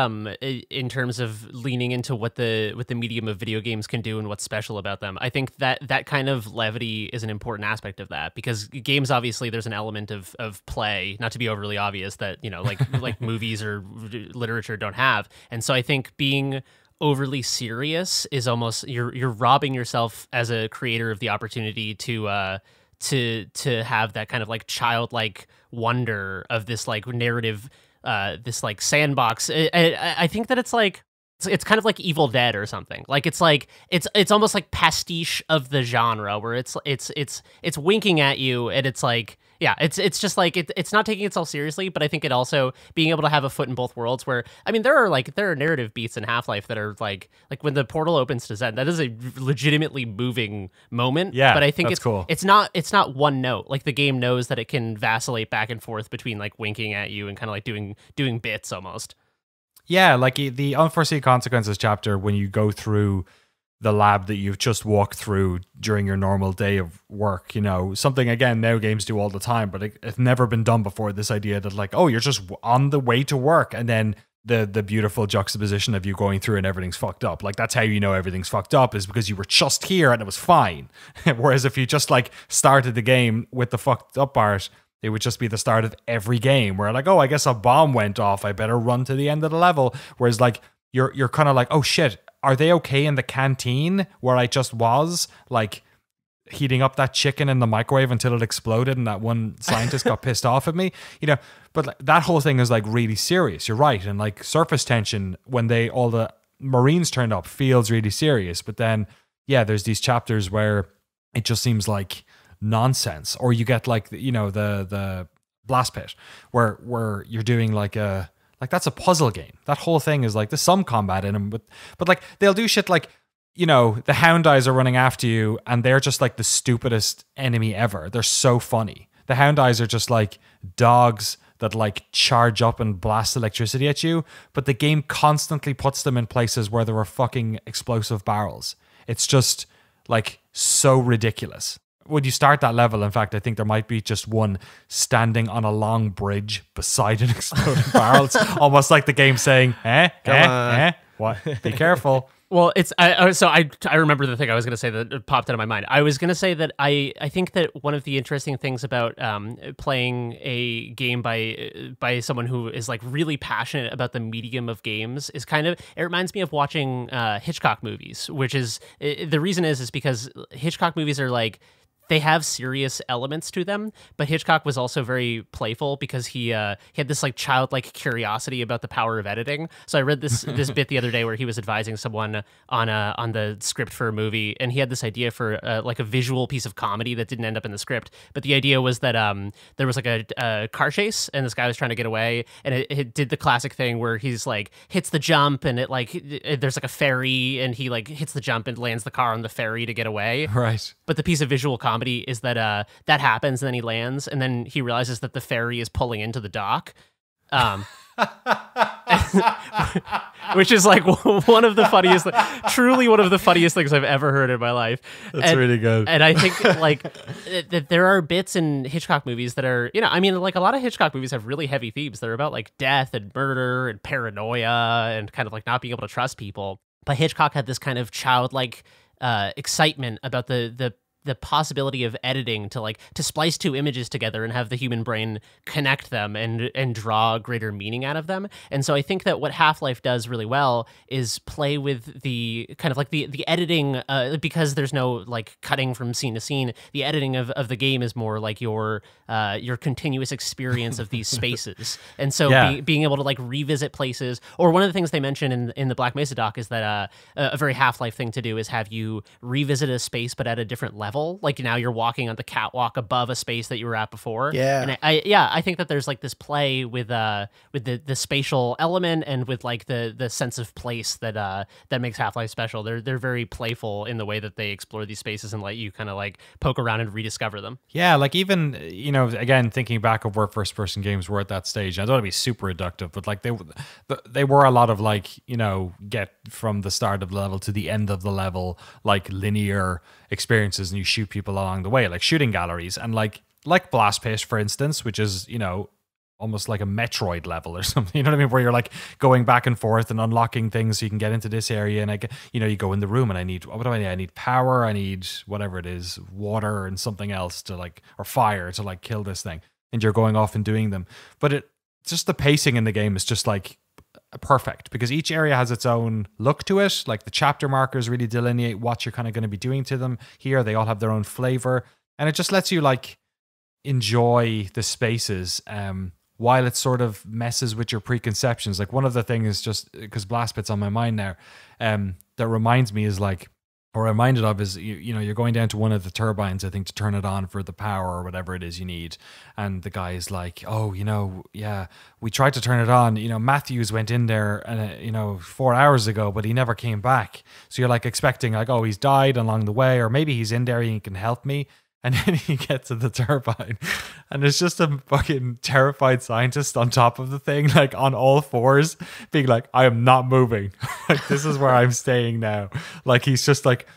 in terms of leaning into what the medium of video games can do and what's special about them, I think that kind of levity is an important aspect of that, because games, obviously there's an element of play, not to be overly obvious, that, you know, like movies or literature don't have. And so I think being overly serious is almost, you're robbing yourself as a creator of the opportunity to have that kind of like childlike wonder of this like narrative, this like sandbox. I think that it's like it's kind of like Evil Dead or something. Like it's almost like pastiche of the genre, where it's winking at you, and it's like, yeah, it's just like it's not taking itself seriously, but I think it also being able to have a foot in both worlds, where, I mean, there are narrative beats in Half-Life that are like when the portal opens to Zen, that is a legitimately moving moment. Yeah, but I think that's cool. It's not one note. Like the game knows that it can vacillate back and forth between like winking at you and kind of like doing bits almost. Yeah, like the unforeseen consequences chapter, when you go through the lab that you've just walked through during your normal day of work, you know, something, again, now games do all the time, but it's never been done before, this idea that like, oh, you're just on the way to work, and then the beautiful juxtaposition of you going through and everything's fucked up. Like, that's how you know everything's fucked up, is because you were just here and it was fine. Whereas if you just like started the game with the fucked up part, it would just be the start of every game, where like, oh, I guess a bomb went off, I better run to the end of the level. Whereas like you're kind of like, oh shit, are they okay in the canteen where I just was, like heating up that chicken in the microwave until it exploded and that one scientist got pissed off at me, you know? But like, that whole thing is like really serious. You're right. And like surface tension, when all the Marines turned up, feels really serious. But then, yeah, there's these chapters where it just seems like nonsense. Or you get like, you know, the blast pit where you're doing like that's a puzzle game. That whole thing is like, there's some combat in them, but like they'll do shit like, you know, the hound eyes are running after you and they're just like the stupidest enemy ever. They're so funny. The hound eyes are just like dogs that like charge up and blast electricity at you, but the game constantly puts them in places where there are fucking explosive barrels. It's just like so ridiculous. When you start that level, in fact, I think there might be just one standing on a long bridge beside an exploding barrel. It's almost like the game saying, what? Be careful. Well, I remember the thing I was going to say that popped out of my mind. I was going to say that I think that one of the interesting things about playing a game by someone who is like really passionate about the medium of games is kind of, it reminds me of watching Hitchcock movies, which is, the reason is because Hitchcock movies are like, they have serious elements to them, but Hitchcock was also very playful because he had this like childlike curiosity about the power of editing. So I read this bit the other day where he was advising someone on the script for a movie, and he had this idea for like a visual piece of comedy that didn't end up in the script. But the idea was that there was like a car chase, and this guy was trying to get away, and it did the classic thing where he's like hits the jump, and there's like a ferry, and he like hits the jump and lands the car on the ferry to get away. Right. But the piece of visual comedy is that that happens, and then he lands, and then he realizes that the ferry is pulling into the dock, which is like one of the funniest, truly one of the funniest things I've ever heard in my life. That's really good. And I think like that there are bits in Hitchcock movies that are, you know, I mean, like a lot of Hitchcock movies have really heavy themes. They're about like death and murder and paranoia and kind of like not being able to trust people. But Hitchcock had this kind of childlike excitement about the possibility of editing to splice two images together and have the human brain connect them and draw greater meaning out of them. And so I think that what Half-Life does really well is play with the kind of like the editing, because there's no like cutting from scene to scene. The editing of the game is more like your continuous experience of these spaces. And so being able to like revisit places, or one of the things they mention in the Black Mesa doc is that a very Half-Life thing to do is have you revisit a space but at a different level. level. Like now you're walking on the catwalk above a space that you were at before. Yeah. And I think that there's like this play with the spatial element and with like the sense of place that makes Half-Life special. They're very playful in the way that they explore these spaces and let you kind of like poke around and rediscover them. Yeah, like even, again, thinking back of where first-person games were at that stage, I don't want to be super reductive, but like they were a lot of like, get from the start of the level to the end of the level, like linear experiences, and you shoot people along the way, like shooting galleries, and like Blast Pit, for instance, which is, almost like a Metroid level or something, you know what I mean? Where you're like going back and forth and unlocking things so you can get into this area. And you go in the room and what do I need? I need power. I need whatever it is, water and something else to like, or fire to like kill this thing. And you're going off and doing them. But just the pacing in the game is just like perfect, because each area has its own look to it. Like the chapter markers really delineate what you're kind of going to be doing to them. Here, they all have their own flavor. And it just lets you like enjoy the spaces, while it sort of messes with your preconceptions. Like one of the things, just because Blast Pit's on my mind now, that reminds me is like, or reminded of is, you're going down to one of the turbines, I think, to turn it on for the power or whatever it is you need. And the guy is like, oh, yeah, we tried to turn it on. Matthews went in there, and 4 hours ago, but he never came back. So you're like expecting like, oh, he's died along the way, or maybe he's in there and he can help me. And then you get to the turbine, and there's just a fucking terrified scientist on top of the thing, like on all fours, being like, I am not moving. Like, this is where I'm staying now. Like, he's just like,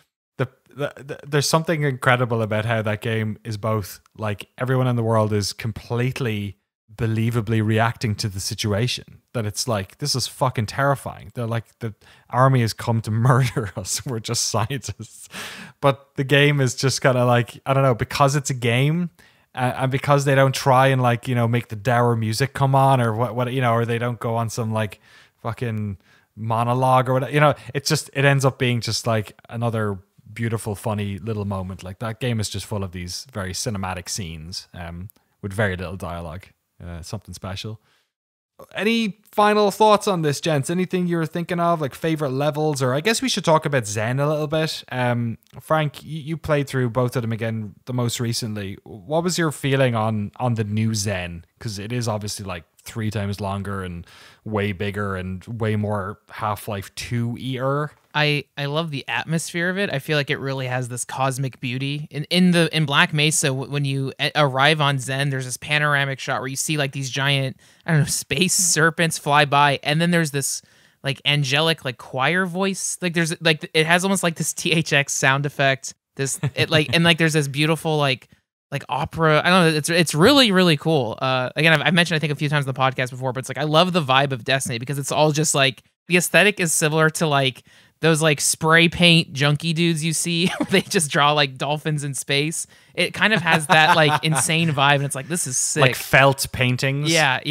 there's something incredible about how that game is both like everyone in the world is completely believably reacting to the situation, that it's like, this is fucking terrifying. They're like, the army has come to murder us. We're just scientists. But the game is just kind of like, I don't know, because it's a game, and because they don't try and like, make the dour music come on, or what, or they don't go on some like fucking monologue or whatever, it ends up being just like another beautiful, funny little moment. Like that game is just full of these very cinematic scenes, with very little dialogue. Something special. Any final thoughts on this, gents? Anything you're thinking of, like favorite levels? Or I guess we should talk about Zen a little bit. Frank, you played through both of them again the most recently. What was your feeling on the new Zen? Because it is obviously like 3 times longer and way bigger and way more Half-Life 2-er. I love the atmosphere of it. I feel like it really has this cosmic beauty. In Black Mesa, when you arrive on Zen, there's this panoramic shot where you see like these giant, I don't know, space serpents fly by, and then there's this like angelic like choir voice. Like there's like, it has almost like this THX sound effect. There's this beautiful like opera. I don't know. It's really, really cool. Again, I've mentioned I think a few times on the podcast before, but it's like I love the vibe of Destiny because it's all just like the aesthetic is similar to like those like spray paint junkie dudes you see where they just draw like dolphins in space. It kind of has that like insane vibe, and it's like, this is sick. Like felt paintings. Yeah.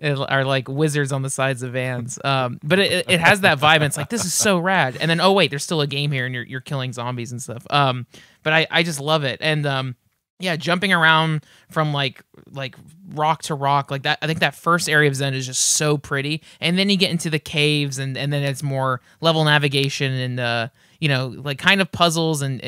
Are like wizards on the sides of vans. But it has that vibe, and it's like, this is so rad. And then, oh wait, there's still a game here, and you're killing zombies and stuff. But I just love it. And yeah, jumping around from like rock to rock like that. I think that first area of Zen is just so pretty, and then you get into the caves, and then it's more level navigation and like kind of puzzles and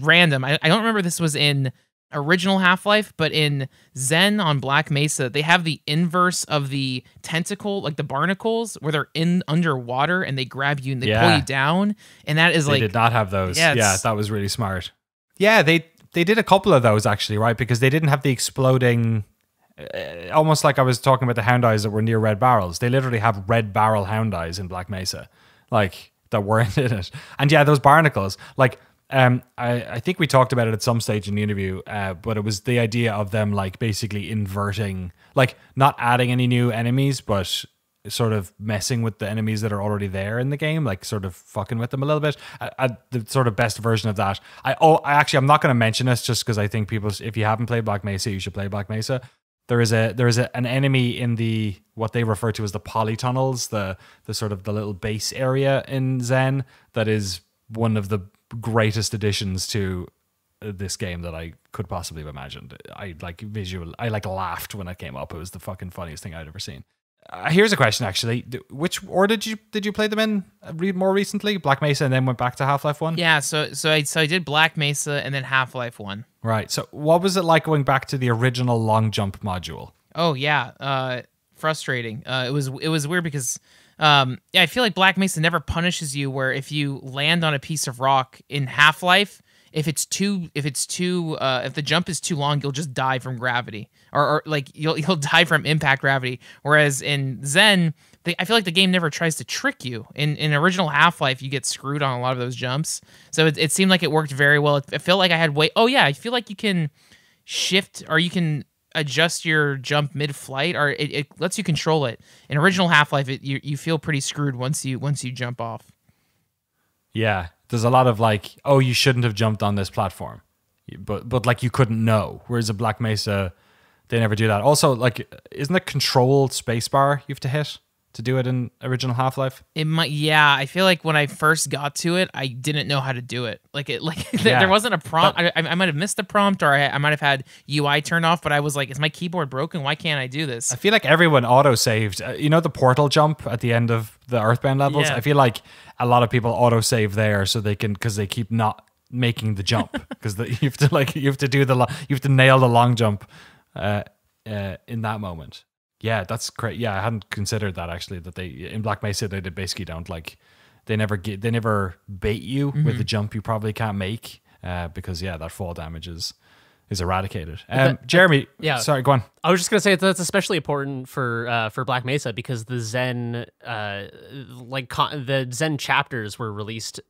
random. I don't remember this was in original Half-Life, but in Zen on Black Mesa, they have the inverse of the tentacle, like the barnacles, where they're in underwater and they grab you and they pull you down, and that is they did not have those. Yeah, that was really smart. Yeah, they did a couple of those actually, right? Because they didn't have the exploding, almost like I was talking about the hound eyes that were near red barrels. They literally have red barrel hound eyes in Black Mesa, like that weren't in it. And yeah, those barnacles, like I think we talked about it at some stage in the interview, but it was the idea of them like basically inverting, like not adding any new enemies, but sort of messing with the enemies that are already there in the game, like sort of fucking with them a little bit. The sort of best version of that. I'm not going to mention this just because I think people, if you haven't played Black Mesa, you should play Black Mesa. There is an enemy in the what they refer to as the polytunnels, the sort of the little base area in Zen that is one of the greatest additions to this game that I could possibly have imagined. I laughed when it came up. It was the fucking funniest thing I'd ever seen. Here's a question, actually. Which order did you play them in? More recently, Black Mesa, and then went back to Half-Life 1. Yeah, so I did Black Mesa and then Half-Life 1. Right. So what was it like going back to the original long jump module? Oh yeah, frustrating. It was weird because I feel like Black Mesa never punishes you. Where if you land on a piece of rock in Half-Life, if the jump is too long, you'll just die from gravity, or like you'll die from impact gravity. Whereas in Zen, I feel like the game never tries to trick you. In original Half-Life, you get screwed on a lot of those jumps. So it seemed like it worked very well. It felt like I had way. Oh yeah, I feel like you can shift or you can adjust your jump mid-flight, or it lets you control it. In original Half-Life, you feel pretty screwed once you jump off. Yeah, there's a lot of like, oh, you shouldn't have jumped on this platform, but like you couldn't know. Whereas a Black Mesa, they never do that. Also, like, isn't it control spacebar you have to hit to do it in original Half-Life? It might, yeah. I feel like when I first got to it, I didn't know how to do it. There wasn't a prompt. I might have missed the prompt, or I might have had UI turned off. But I was like, is my keyboard broken? Why can't I do this? I feel like everyone auto-saved. You know the portal jump at the end of the Earthbound levels? Yeah. I feel like a lot of people auto-save there so they can, because they keep not making the jump, because you have to nail the long jump in that moment. Yeah, that's great. Yeah, I hadn't considered that, actually, that they in Black Mesa they basically don't like, they never bait you with the jump you probably can't make, because that fall damage is eradicated. Jeremy, sorry, go on. I was just gonna say that's especially important for Black Mesa because the Zen the Zen chapters were released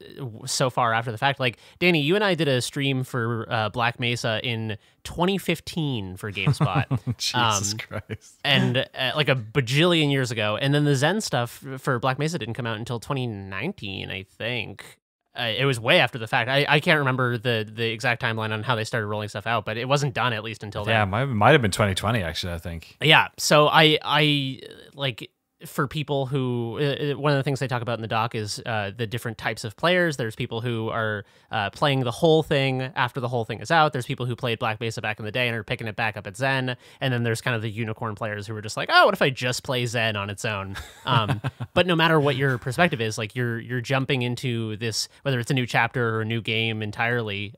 so far after the fact. Like, Danny, you and I did a stream for Black Mesa in 2015 for GameSpot. Jesus Christ. And like a bajillion years ago. And then the Zen stuff for Black Mesa didn't come out until 2019, I think. It was way after the fact. I can't remember the exact timeline on how they started rolling stuff out, but it wasn't done at least until then. Yeah, might have been 2020, actually, I think. Yeah, so I like, for people who, one of the things they talk about in the doc is the different types of players. There's people who are playing the whole thing after the whole thing is out. There's people who played Black Mesa back in the day and are picking it back up at Zen. And then there's kind of the unicorn players who are just like, oh, what if I just play Zen on its own? But no matter what your perspective is, like you're jumping into this, whether it's a new chapter or a new game entirely,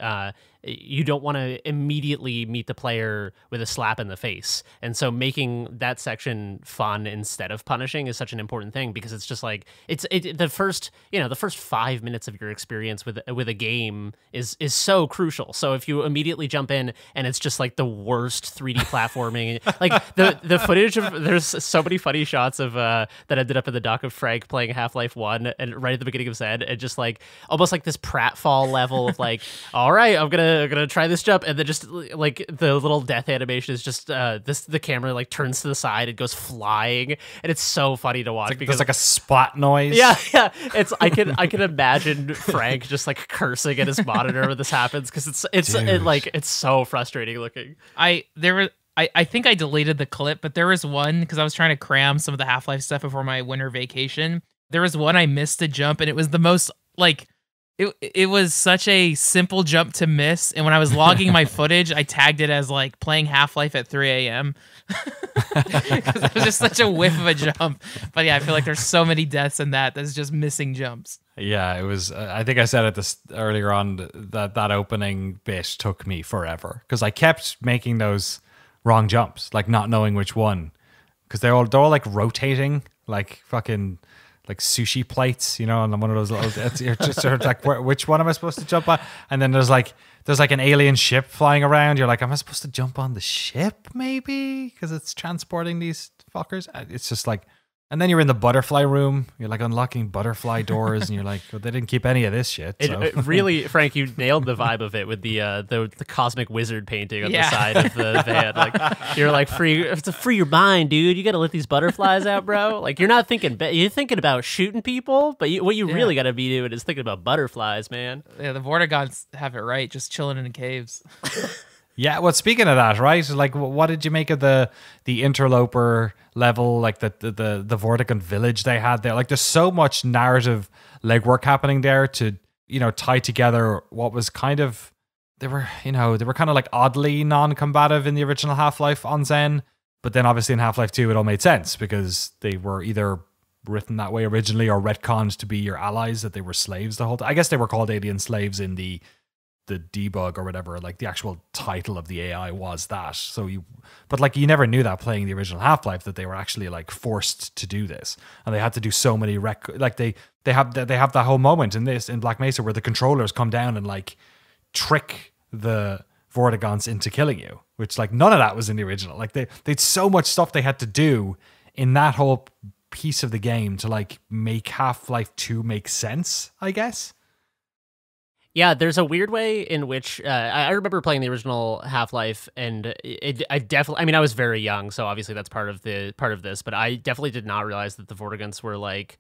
you don't want to immediately meet the player with a slap in the face. And so making that section fun instead of punishing is such an important thing, because it's just like the first 5 minutes of your experience with a game is so crucial. So if you immediately jump in and it's just like the worst 3D platforming, like the footage of, there's so many funny shots of that ended up in the doc of Frank playing Half-Life 1 and right at the beginning of Zen, and just like almost like this pratfall level of like, all right, I'm gonna try this jump, and then just like the little death animation is just the camera like turns to the side and goes flying, and it's so funny to watch because there's like a splat noise. Yeah, it's I can imagine Frank just like cursing at his monitor when this happens, because it's so frustrating looking. I think I deleted the clip, but there was one, because I was trying to cram some of the Half-Life stuff before my winter vacation. There was one I missed a jump, and it was the most like, it was such a simple jump to miss, and when I was logging my footage, I tagged it as like playing Half-Life at 3 a.m. because it was just such a whiff of a jump. But yeah, I feel like there's so many deaths in that's just missing jumps. Yeah, it was. I think I said it this earlier on that opening bit took me forever, because I kept making those wrong jumps, like not knowing which one, because they're all like rotating, like fucking. Like sushi plates, you know, and one of those little, you're just sort of like, which one am I supposed to jump on? And then there's like an alien ship flying around. You're like, am I supposed to jump on the ship maybe? Because it's transporting these fuckers. It's just like, and then you're in the butterfly room. You're like unlocking butterfly doors, and you're like, well, they didn't keep any of this shit. So. It really, Frank, you nailed the vibe of it with the cosmic wizard painting on the side of the van. Like, you're like, free your mind, dude. You got to let these butterflies out, bro. Like, you're not thinking, you're thinking about shooting people, but what you really got to be doing is thinking about butterflies, man. Yeah, the Vortigaunts have it right, just chilling in the caves. Yeah, well, speaking of that, right? Like, what did you make of the interloper level, like the Vortigaunt village they had there? Like, there's so much narrative legwork happening there to, tie together what was kind of, they were kind of like oddly non-combative in the original Half-Life on Zen, But then obviously in Half-Life 2, it all made sense because they were either written that way originally or retconned to be your allies, that they were slaves the whole time. I guess they were called alien slaves in the debug or whatever. Like the actual title of the AI was that. But like you never knew that playing the original Half-Life, that they were actually like forced to do this, and they had to do so many they have that whole moment in Black Mesa where the controllers come down and like trick the Vortigaunts into killing you, which like none of that was in the original. Like they'd so much stuff they had to do in that whole piece of the game to like make Half-Life 2 make sense, I guess. Yeah, there's a weird way in which I remember playing the original Half-Life, and I mean, I was very young, so obviously that's part of this, but I definitely did not realize that the Vortigaunts were like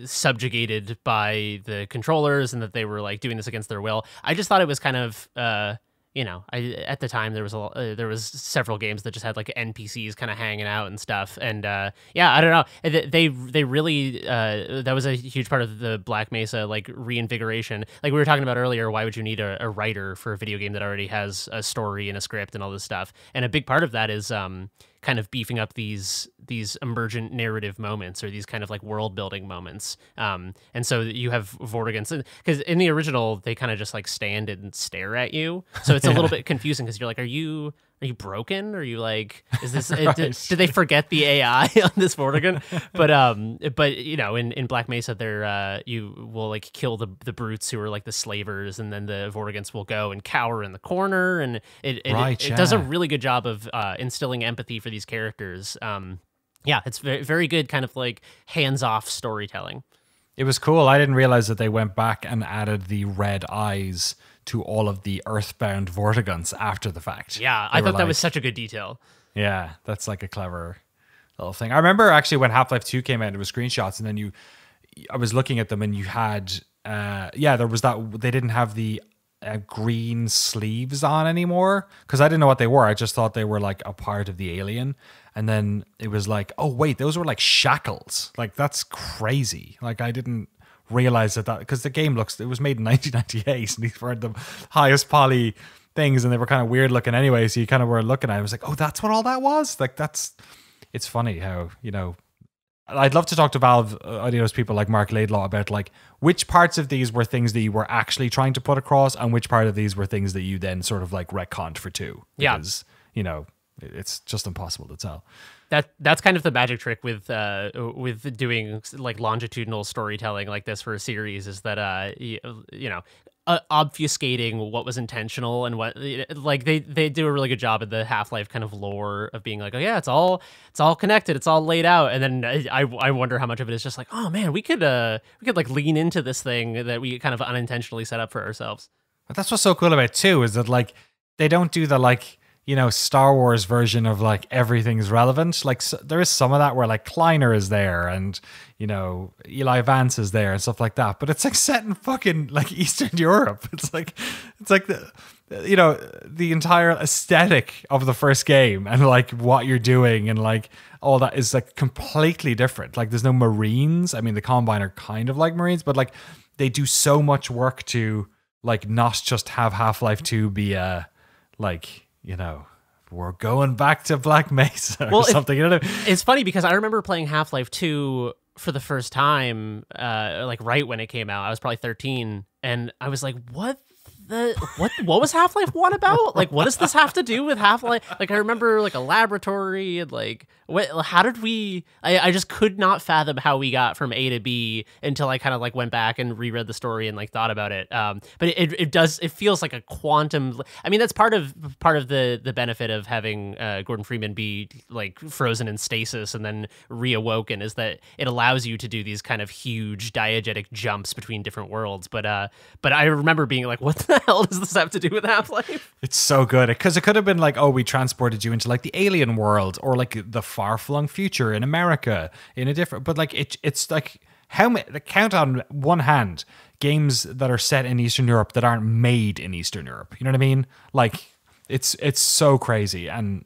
subjugated by the controllers and that they were like doing this against their will. I just thought it was kind of at the time there was several games that just had like NPCs kind of hanging out and stuff, and yeah, I don't know, they really that was a huge part of the Black Mesa like reinvigoration. Like we were talking about earlier, why would you need a writer for a video game that already has a story and a script and all this stuff? And a big part of that is kind of beefing up these emergent narrative moments, or these kind of like world building moments. And so you have Vortigaunts, because in the original they kind of just like stand and stare at you, so it's a little bit confusing because you're like, are you broken? Are you like, is this Right. did they forget the AI on this Vortigaunt? But you know, in Black Mesa there you will like kill the brutes who are like the slavers, and then the Vortigaunts will go and cower in the corner, and it does a really good job of instilling empathy for these characters. Yeah, it's very, very good kind of like hands-off storytelling. It was cool. I didn't realize that they went back and added the red eyes to all of the Earthbound Vortigaunts after the fact. Yeah, I thought that was such a good detail. Yeah, that's like a clever little thing. I remember actually when Half-Life 2 came out, it was screenshots, and then I was looking at them, and you had, there was that, they didn't have the green sleeves on anymore, because I didn't know what they were. I just thought they were like a part of the alien. And then it was like, oh wait, those were like shackles. Like that's crazy. Like I didn't realize that, because the game it was made in 1998, and these were the highest poly things, and they were kind of weird looking anyway, so you kind of were looking at it, I was like, oh, that's what all that was. Like it's funny how, you know, I'd love to talk to Valve Audios people like Mark Laidlaw about like which parts of these were things that you were actually trying to put across, and which part of these were things that you then sort of like retconned for 2, because you know, it's just impossible to tell. That's kind of the magic trick with doing like longitudinal storytelling like this for a series, is that you know, obfuscating what was intentional and what, like they do a really good job in the Half-Life kind of lore of being like, oh yeah, it's all connected, it's all laid out, and then I wonder how much of it is just like, oh man, we could like lean into this thing that we kind of unintentionally set up for ourselves. But that's what's so cool about 2, is that like they don't do the like, you know, Star Wars version of like everything's relevant. Like there is some of that where like Kleiner is there, and you know, Eli Vance is there and stuff like that. But it's like set in fucking like Eastern Europe. It's like the, you know, the entire aesthetic of the first game and like what you're doing and like all that is like completely different. Like there's no Marines. I mean, the Combine are kind of like Marines, but like they do so much work to like not just have Half-Life 2 be a like, you know, we're going back to Black Mesa or something. You know, it's funny because I remember playing Half-Life 2 for the first time, like right when it came out. I was probably 13, and I was like, what was Half-Life 1 about? Like, what does this have to do with Half-Life? Like, I remember like a laboratory and like, how did we? I just could not fathom how we got from A to B until I kind of like went back and reread the story and like thought about it. But it feels like a quantum. I mean, that's part of the benefit of having Gordon Freeman be like frozen in stasis and then reawoken, is that it allows you to do these kind of huge diegetic jumps between different worlds. But I remember being like, what the hell does this have to do with Half-Life? It's so good, because it could have been like, oh, we transported you into like the alien world, or like the far-flung future in America in a different, but like it's like how many, count on one hand games that are set in Eastern Europe that aren't made in Eastern Europe. You know what I mean? Like it's so crazy. And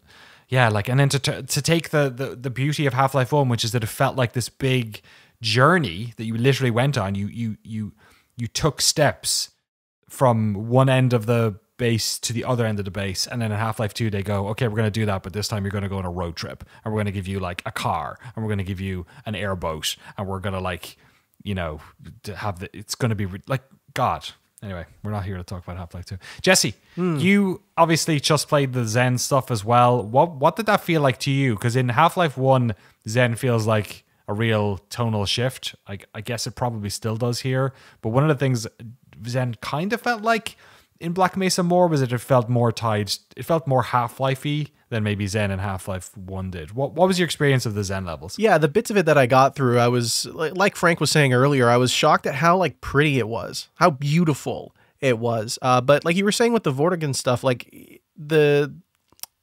yeah, like, and then to take the beauty of Half-Life 1, which is that it felt like this big journey that you literally went on. You took steps from one end of the base to the other end of the base, and then in Half-Life 2 they go, okay, we're going to do that, but this time you're going to go on a road trip, and we're going to give you like a car, and we're going to give you an airboat, and we're going to like, you know, to have the, it's going to be like, God. Anyway, we're not here to talk about Half-Life 2. Jesse, you obviously just played the Zen stuff as well. What did that feel like to you? Because in Half-Life 1, Zen feels like a real tonal shift. I guess it probably still does here. But one of the things Zen kind of felt like in Black Mesa more was that it felt more tied. It felt more Half-Life-y than maybe Zen and Half-Life 1 did. What was your experience of the Zen levels? Yeah, the bits of it that I got through, I was, like Frank was saying earlier, I was shocked at how like pretty it was, how beautiful it was. But like you were saying with the Vortigern stuff, like the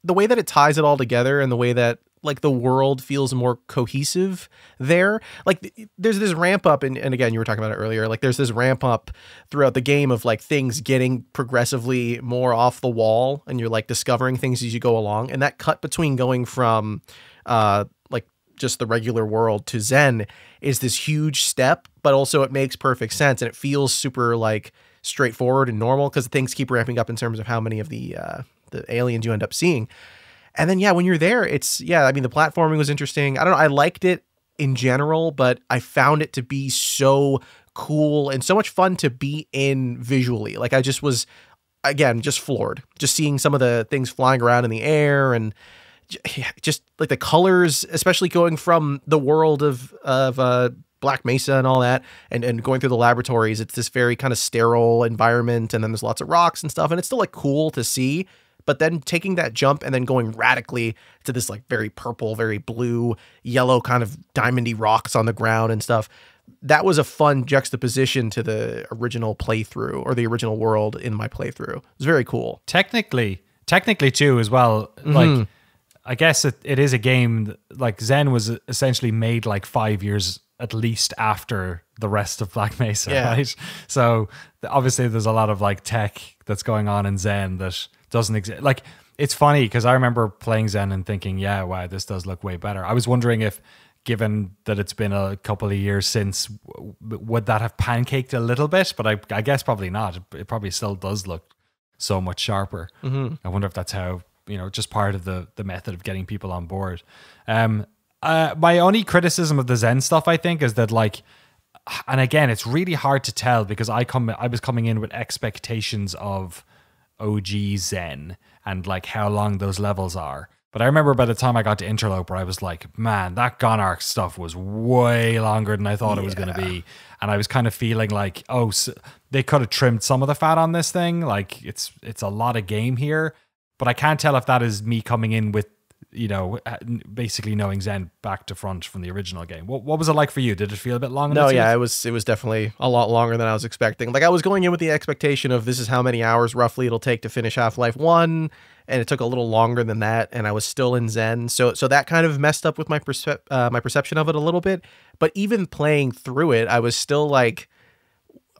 way that it ties it all together and the way that like the world feels more cohesive there. Like there's this ramp up, and again, you were talking about it earlier, like there's this ramp up throughout the game of like things getting progressively more off the wall, and you're like discovering things as you go along. And that cut between going from like just the regular world to Zen is this huge step, but also it makes perfect sense, and it feels super like straightforward and normal because things keep ramping up in terms of how many of the aliens you end up seeing. And then, yeah, when you're there, it's, yeah, I mean, the platforming was interesting. I don't know, I liked it in general, but I found it to be so cool and so much fun to be in visually. Like I just was, again, just floored, just seeing some of the things flying around in the air, and just like the colors, especially going from the world of Black Mesa and all that, and going through the laboratories. It's this very kind of sterile environment, and then there's lots of rocks and stuff, and it's still like cool to see. But then taking that jump and then going radically to this like very purple, very blue, yellow kind of diamondy rocks on the ground and stuff, that was a fun juxtaposition to the original playthrough, or the original world in my playthrough. It was very cool. Technically too as well. Like I guess it is a game that, like Zen was essentially made like 5 years at least after the rest of Black Mesa, right? So obviously there's a lot of like tech that's going on in Zen that doesn't exist. Like it's funny because I remember playing Zen and thinking, yeah, wow, this does look way better. I was wondering if, given that it's been a couple of years since, would that have pancaked a little bit? But I guess probably not. It probably still does look so much sharper. I wonder if that's how, you know, just part of the method of getting people on board. My only criticism of the Zen stuff, I think, is that like, and again, it's really hard to tell because I was coming in with expectations of OG Zen and like how long those levels are. But I remember by the time I got to Interloper, I was like, man, that Gonarch stuff was way longer than I thought it was going to be. And I was kind of feeling like, oh, so they could have trimmed some of the fat on this thing. Like it's a lot of game here, but I can't tell if that is me coming in with, you know, basically knowing Zen back to front from the original game. What was it like for you? Did it feel a bit long? No, yeah, it was definitely a lot longer than I was expecting. Like I was going in with the expectation of this is how many hours roughly it'll take to finish Half-Life 1, and it took a little longer than that, and I was still in Zen. So that kind of messed up with my perception of it a little bit. But even playing through it, I was still like,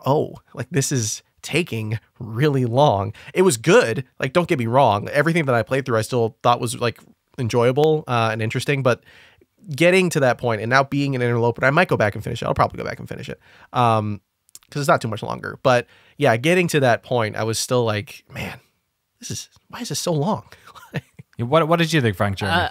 oh, like this is taking really long. It was good. Like, don't get me wrong. Everything that I played through, I still thought was like enjoyable and interesting, but getting to that point and now being an Interloper, I might go back and finish it. I'll probably go back and finish it because it's not too much longer. But yeah, getting to that point, I was still like, man, why is this so long? What did you think, Frank? Jeremy?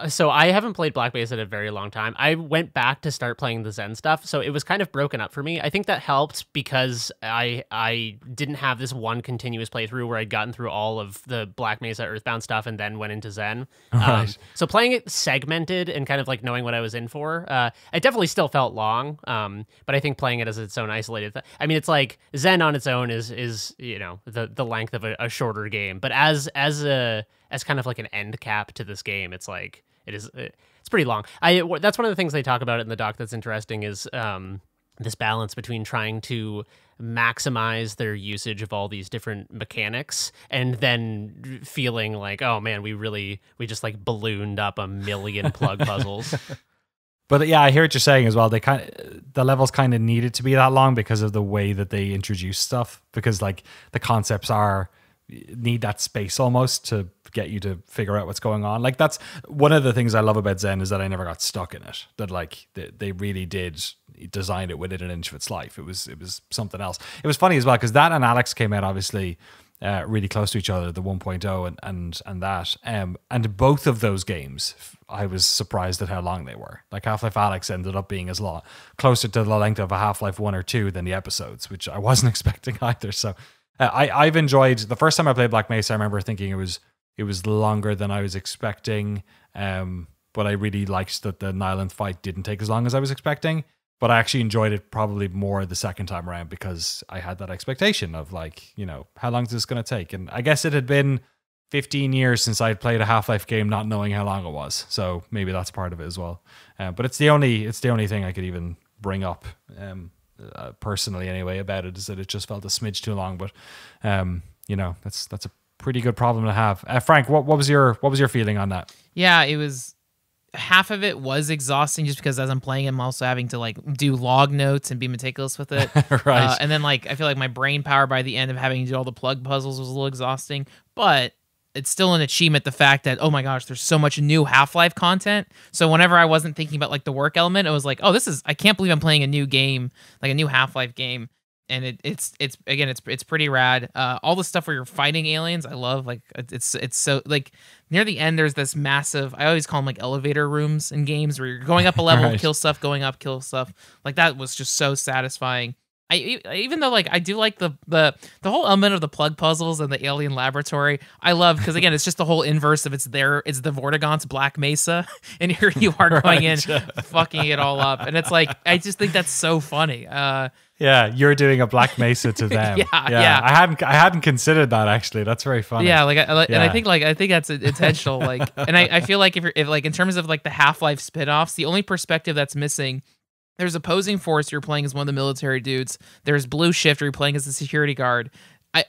So I haven't played Black Mesa in a very long time. I went back to start playing the Zen stuff, so it was kind of broken up for me. I think that helped because I didn't have this one continuous playthrough where I'd gotten through all of the Black Mesa Earthbound stuff and then went into Zen. Right. So playing it segmented and kind of like knowing what I was in for, it definitely still felt long. But I think playing it as its own isolated, I mean, it's like Zen on its own is you know the length of a shorter game, but as kind of like an end cap to this game, it's like it's pretty long. That's one of the things they talk about in the doc that's interesting is this balance between trying to maximize their usage of all these different mechanics and then feeling like, oh man, we just like ballooned up a million plug puzzles. But yeah, I hear what you're saying as well. The levels kind of needed to be that long because of the way that they introduce stuff, because like the concepts need that space almost to get you to figure out what's going on. Like that's one of the things I love about Zen is that I never got stuck in it. That like they really did design it within an inch of its life. It was something else. It was funny as well because that and Alex came out obviously really close to each other, the 1.0 and that. And both of those games, I was surprised at how long they were. Like Half-Life Alyx ended up being as long, closer to the length of a Half-Life 1 or 2 than the episodes, which I wasn't expecting either. So I've enjoyed, the first time I played Black Mesa, I remember thinking it was longer than I was expecting. But I really liked that the Nyland fight didn't take as long as I was expecting. But I actually enjoyed it probably more the second time around because I had that expectation of like, you know, how long is this going to take? And I guess it had been 15 years since I'd played a Half-Life game, not knowing how long it was. So maybe that's part of it as well. But it's the only thing I could even bring up personally anyway about it, is that it just felt a smidge too long. But you know, that's a pretty good problem to have. Frank, what was your feeling on that? Yeah, it was. Half of it was exhausting just because as I'm playing, I'm also having to like do log notes and be meticulous with it. Right. And then like I feel like my brain power by the end of having to do all the plug puzzles was a little exhausting, but it's still an achievement, the fact that, oh my gosh, there's so much new Half-Life content. So whenever I wasn't thinking about like the work element, it was like, oh, I can't believe I'm playing a new game, like a new Half-Life game. And it's pretty rad. All the stuff where you're fighting aliens, I love. Like it's so like near the end, there's this massive. I always call them like elevator rooms in games where you're going up a level, Right. kill stuff, going up, kill stuff. Like that was just so satisfying. Even though like I do like the whole element of the plug puzzles and the alien laboratory, I love because again it's just the whole inverse of it's the Vortigaunt's Black Mesa, and here you are going in fucking it all up, and it's like I just think that's so funny. Yeah, you're doing a Black Mesa to them. Yeah. I hadn't considered that actually. That's very funny. Yeah, and I think that's intentional. Like, and I feel like if like in terms of like the Half-Life spinoffs, the only perspective that's missing. There's Opposing Force, you're playing as one of the military dudes. There's Blue Shift, where you're playing as a security guard.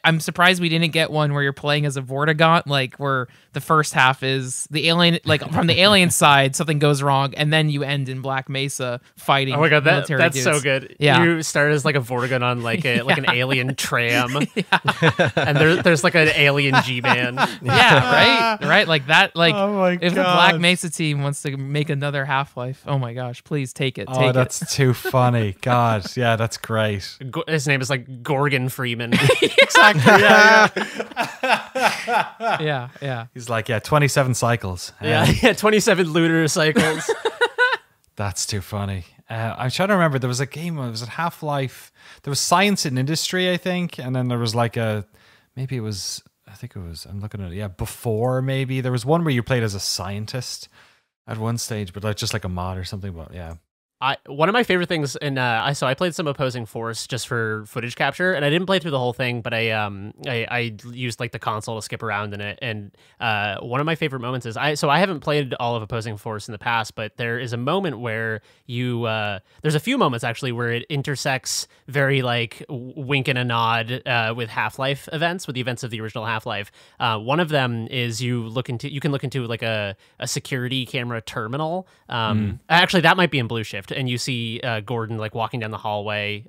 I'm surprised we didn't get one where you're playing as a Vortigaunt, like where the first half is the alien, like from the alien side, something goes wrong, and then you end in Black Mesa fighting. Oh my god, that's dudes. so good. Yeah. You start as like a Vortigaunt on like an alien tram, and there's like an alien G-Man. Yeah, right, like that. Like, Oh my if the God. Black Mesa team wants to make another Half-Life, oh my gosh, please take it. Oh, that's too funny. God, yeah, that's great. His name is like Gorgon Freeman. Exactly. Yeah. He's like, 27 cycles. Yeah, 27 lunar cycles. That's too funny. I'm trying to remember. There was a game. Was it Half-Life? There was Science and Industry, I think, and then there was like maybe it was. I think it was. I'm looking at it. Yeah, before maybe there was one where you played as a scientist at one stage, but like just like a mod or something. But yeah. One of my favorite things, and I played some Opposing Force just for footage capture, and I didn't play through the whole thing, but I used like the console to skip around in it, and one of my favorite moments is I haven't played all of Opposing Force in the past, but there is a moment where there's a few moments actually where it intersects very like wink and a nod with Half-Life events, with the events of the original Half-Life. One of them is you can look into like a security camera terminal. Actually, that might be in Blue Shift. And you see Gordon like walking down the hallway,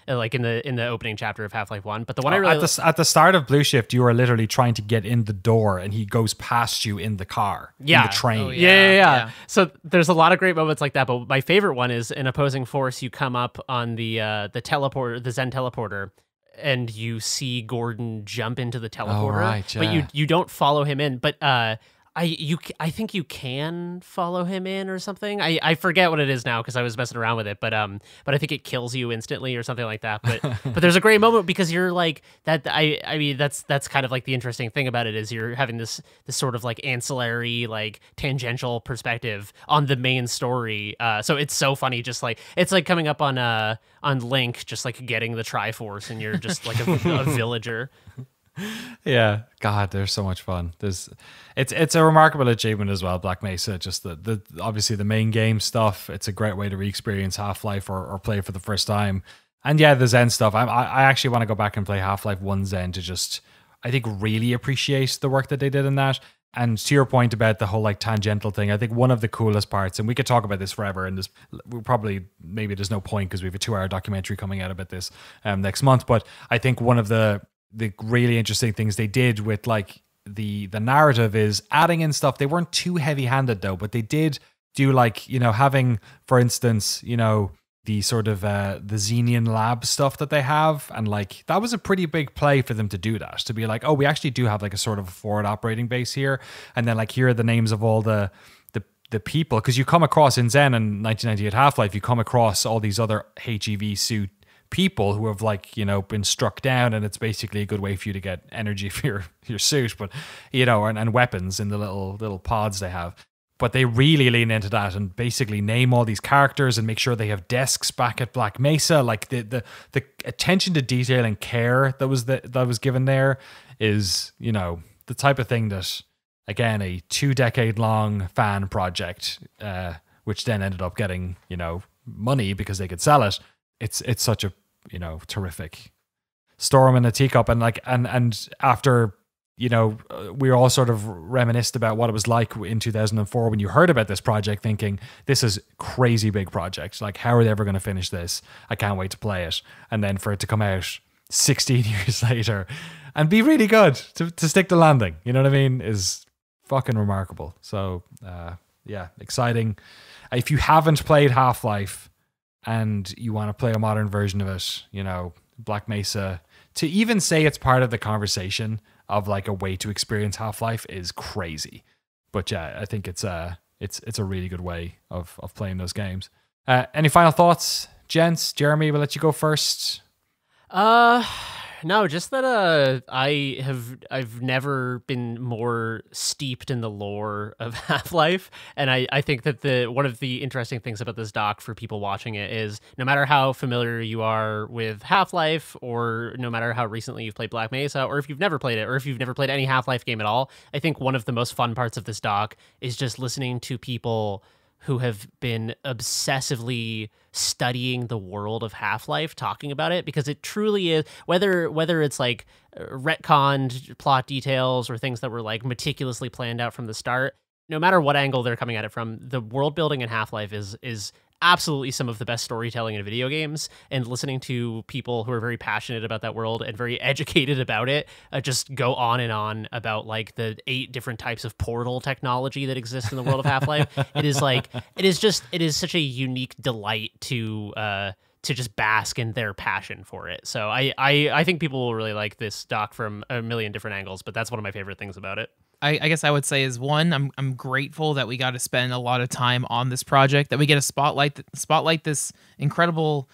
like in the opening chapter of Half-Life 1. But the one I really at the start of Blue Shift, you are literally trying to get in the door, and he goes past you in the car, in the train. Oh, Yeah. So there's a lot of great moments like that. But my favorite one is in Opposing Force. You come up on the teleporter, the Zen teleporter, and you see Gordon jump into the teleporter. Right, yeah. But you don't follow him in. But I think you can follow him in or something. I forget what it is now because I was messing around with it, but I think it kills you instantly or something like that. But there's a great moment because you're like that. I mean that's kind of like the interesting thing about it is you're having this sort of like ancillary, like tangential perspective on the main story. So it's so funny. Just like it's like coming up on Link, just like getting the Triforce, and you're just like a villager. Yeah, God, they're so much fun. It's a remarkable achievement as well. Black Mesa, just the obviously the main game stuff. It's a great way to re-experience Half-Life or play for the first time. And yeah, the Zen stuff. I actually want to go back and play Half-Life 1 Zen to just I think really appreciate the work that they did in that. And to your point about the whole like tangential thing, I think one of the coolest parts, and we could talk about this forever, and maybe there's no point because we have a 2-hour documentary coming out about this next month. But I think one of the really interesting things they did with like the narrative is adding in stuff. They weren't too heavy-handed though, but they did do like, you know, having, for instance, you know, the sort of the Xenian lab stuff that they have, and like that was a pretty big play for them to do that, to be like, oh, we actually do have like a sort of forward operating base here, and then like here are the names of all the people, because you come across in Zen and 1998 Half-Life, you come across all these other HEV suit people who have like, you know, been struck down, and it's basically a good way for you to get energy for your suit, but you know, and weapons in the little pods they have. But they really lean into that and basically name all these characters and make sure they have desks back at Black Mesa. Like the attention to detail and care that was given there is, you know, the type of thing that, again, a 2-decade-long fan project, which then ended up getting, you know, money because they could sell it. It's such a, you know, terrific storm in a teacup. And like, and after, you know, we all sort of reminisced about what it was like in 2004 when you heard about this project, thinking this is crazy big project. Like, how are they ever going to finish this? I can't wait to play it. And then for it to come out 16 years later and be really good, to stick the landing, you know what I mean, is fucking remarkable. So yeah, exciting. If you haven't played Half-Life and you want to play a modern version of it, you know, Black Mesa, to even say it's part of the conversation of like a way to experience Half-Life is crazy. But yeah, I think it's a really good way of playing those games. Any final thoughts, gents? Jeremy, we'll let you go first. No, just that I've never been more steeped in the lore of Half-Life, and I think that one of the interesting things about this doc for people watching it is, no matter how familiar you are with Half-Life, or no matter how recently you've played Black Mesa, or if you've never played it, or if you've never played any Half-Life game at all, I think one of the most fun parts of this doc is just listening to people who have been obsessively studying the world of Half-Life, talking about it, because it truly is, whether it's like retconned plot details or things that were like meticulously planned out from the start, no matter what angle they're coming at it from, the world building in Half-Life is absolutely some of the best storytelling in video games, and listening to people who are very passionate about that world and very educated about it just go on and on about like the 8 different types of portal technology that exists in the world of Half-Life. It is such a unique delight to just bask in their passion for it. So I think people will really like this doc from a million different angles, but that's one of my favorite things about it. I guess I would say is, one, I'm grateful that we got to spend a lot of time on this project, that we get to spotlight this incredible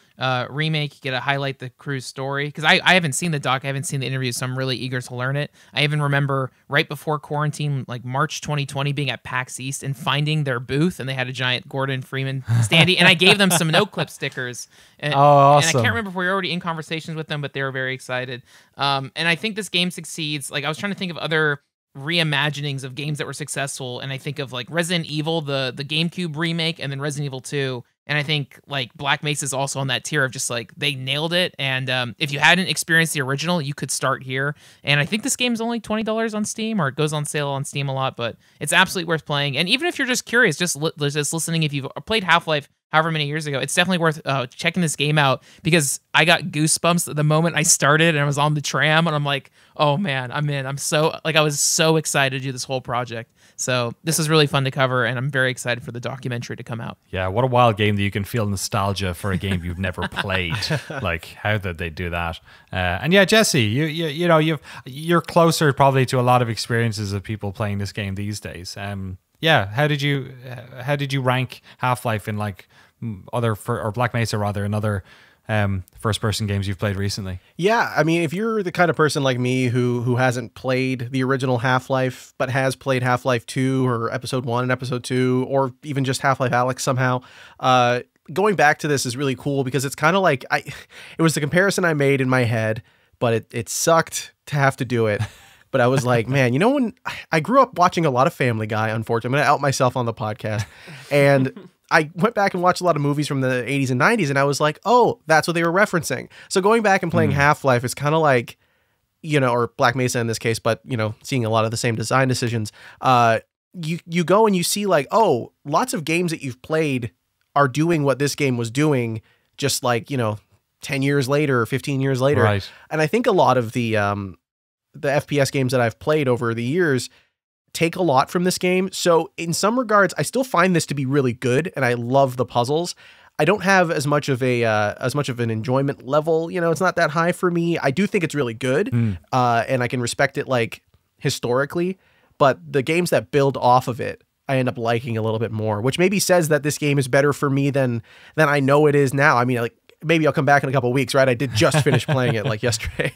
remake, get to highlight the crew's story, because I haven't seen the doc, I haven't seen the interview, so I'm really eager to learn it. I even remember right before quarantine, like March 2020, being at PAX East and finding their booth, and they had a giant Gordon Freeman standee, and I gave them some Noclip stickers. And, awesome. And I can't remember if we were already in conversations with them, but they were very excited. And I think this game succeeds. Like, I was trying to think of other reimaginings of games that were successful, and I think of like Resident Evil, the GameCube remake, and then Resident Evil 2, and I think like Black Mesa is also on that tier of just like they nailed it. And if you hadn't experienced the original, you could start here, and I think this game's only $20 on Steam, or it goes on sale on Steam a lot, but it's absolutely worth playing. And even if you're just curious, just listening, if you've played Half-Life however many years ago, it's definitely worth checking this game out, because I got goosebumps the moment I started and I was on the tram, and I'm like, oh man, I'm in. I was so excited to do this whole project. So this is really fun to cover, and I'm very excited for the documentary to come out. Yeah, what a wild game that you can feel nostalgia for a game you've never played. Like, how did they do that? And yeah, Jesse, you're closer probably to a lot of experiences of people playing this game these days. Yeah, how did you rank Half-Life in like or Black Mesa rather, in other first-person games you've played recently? Yeah, I mean, if you're the kind of person like me who hasn't played the original Half-Life, but has played Half-Life 2 or Episode 1 and Episode 2, or even just Half-Life Alyx somehow, going back to this is really cool, because it's kind of like, it was the comparison I made in my head, but it sucked to have to do it. But I was like, man, you know, when I grew up watching a lot of Family Guy, unfortunately, I'm going to out myself on the podcast. And I went back and watched a lot of movies from the 80s and 90s, and I was like, oh, that's what they were referencing. So going back and playing Half-Life is kind of like, you know, or Black Mesa in this case, but, you know, seeing a lot of the same design decisions. You go and you see like, oh, lots of games that you've played are doing what this game was doing, just like, you know, 10 years later or 15 years later. Right. And I think a lot of the the FPS games that I've played over the years take a lot from this game. So in some regards, I still find this to be really good, and I love the puzzles. I don't have as much of an enjoyment level. You know, it's not that high for me. I do think it's really good, and I can respect it like historically. But the games that build off of it, I end up liking a little bit more, which maybe says that this game is better for me than I know it is now. I mean, like, maybe I'll come back in a couple of weeks, right? I did just finish playing it like yesterday.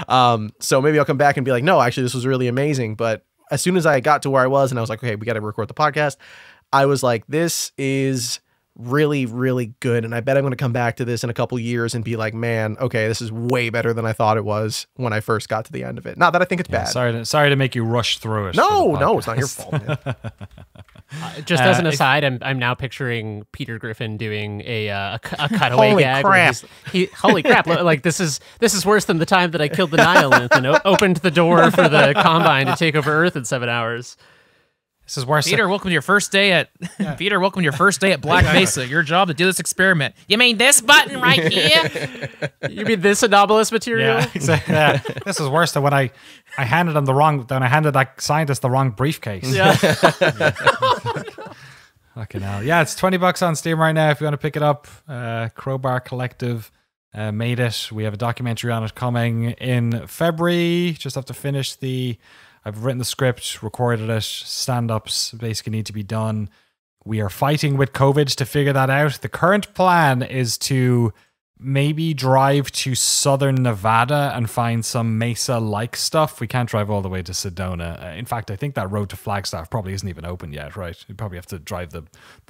So maybe I'll come back and be like, no, actually, this was really amazing. But as soon as I got to where I was and I was like, okay, we got to record the podcast, I was like, this is really, really good. And I bet I'm going to come back to this in a couple years and be like, man, okay, this is way better than I thought it was when I first got to the end of it. Not that I think it's bad. Sorry to make you rush through it. No, it's not your fault, man. Just as an aside, I'm now picturing Peter Griffin doing a cutaway Holy gag. crap. Holy crap! Like this is worse than the time that I killed the Nihilith and opened the door for the Combine to take over Earth in 7 hours. This is worse. Peter, welcome to your first day at Peter. Welcome to your first day at Black Mesa. Your job to do this experiment. You mean this button right here? You mean this anomalous material? Yeah, exactly. Yeah. This is worse than when I handed him I handed that scientist the wrong briefcase. Yeah. Fucking hell. Yeah, it's $20 on Steam right now if you want to pick it up. Crowbar Collective made it. We have a documentary on it coming in February. Just have to finish I've written the script, recorded it. Stand-ups basically need to be done. We are fighting with COVID to figure that out. The current plan is to maybe drive to southern Nevada and find some Mesa-like stuff. We can't drive all the way to Sedona. In fact, I think that road to Flagstaff probably isn't even open yet, right? You probably have to drive the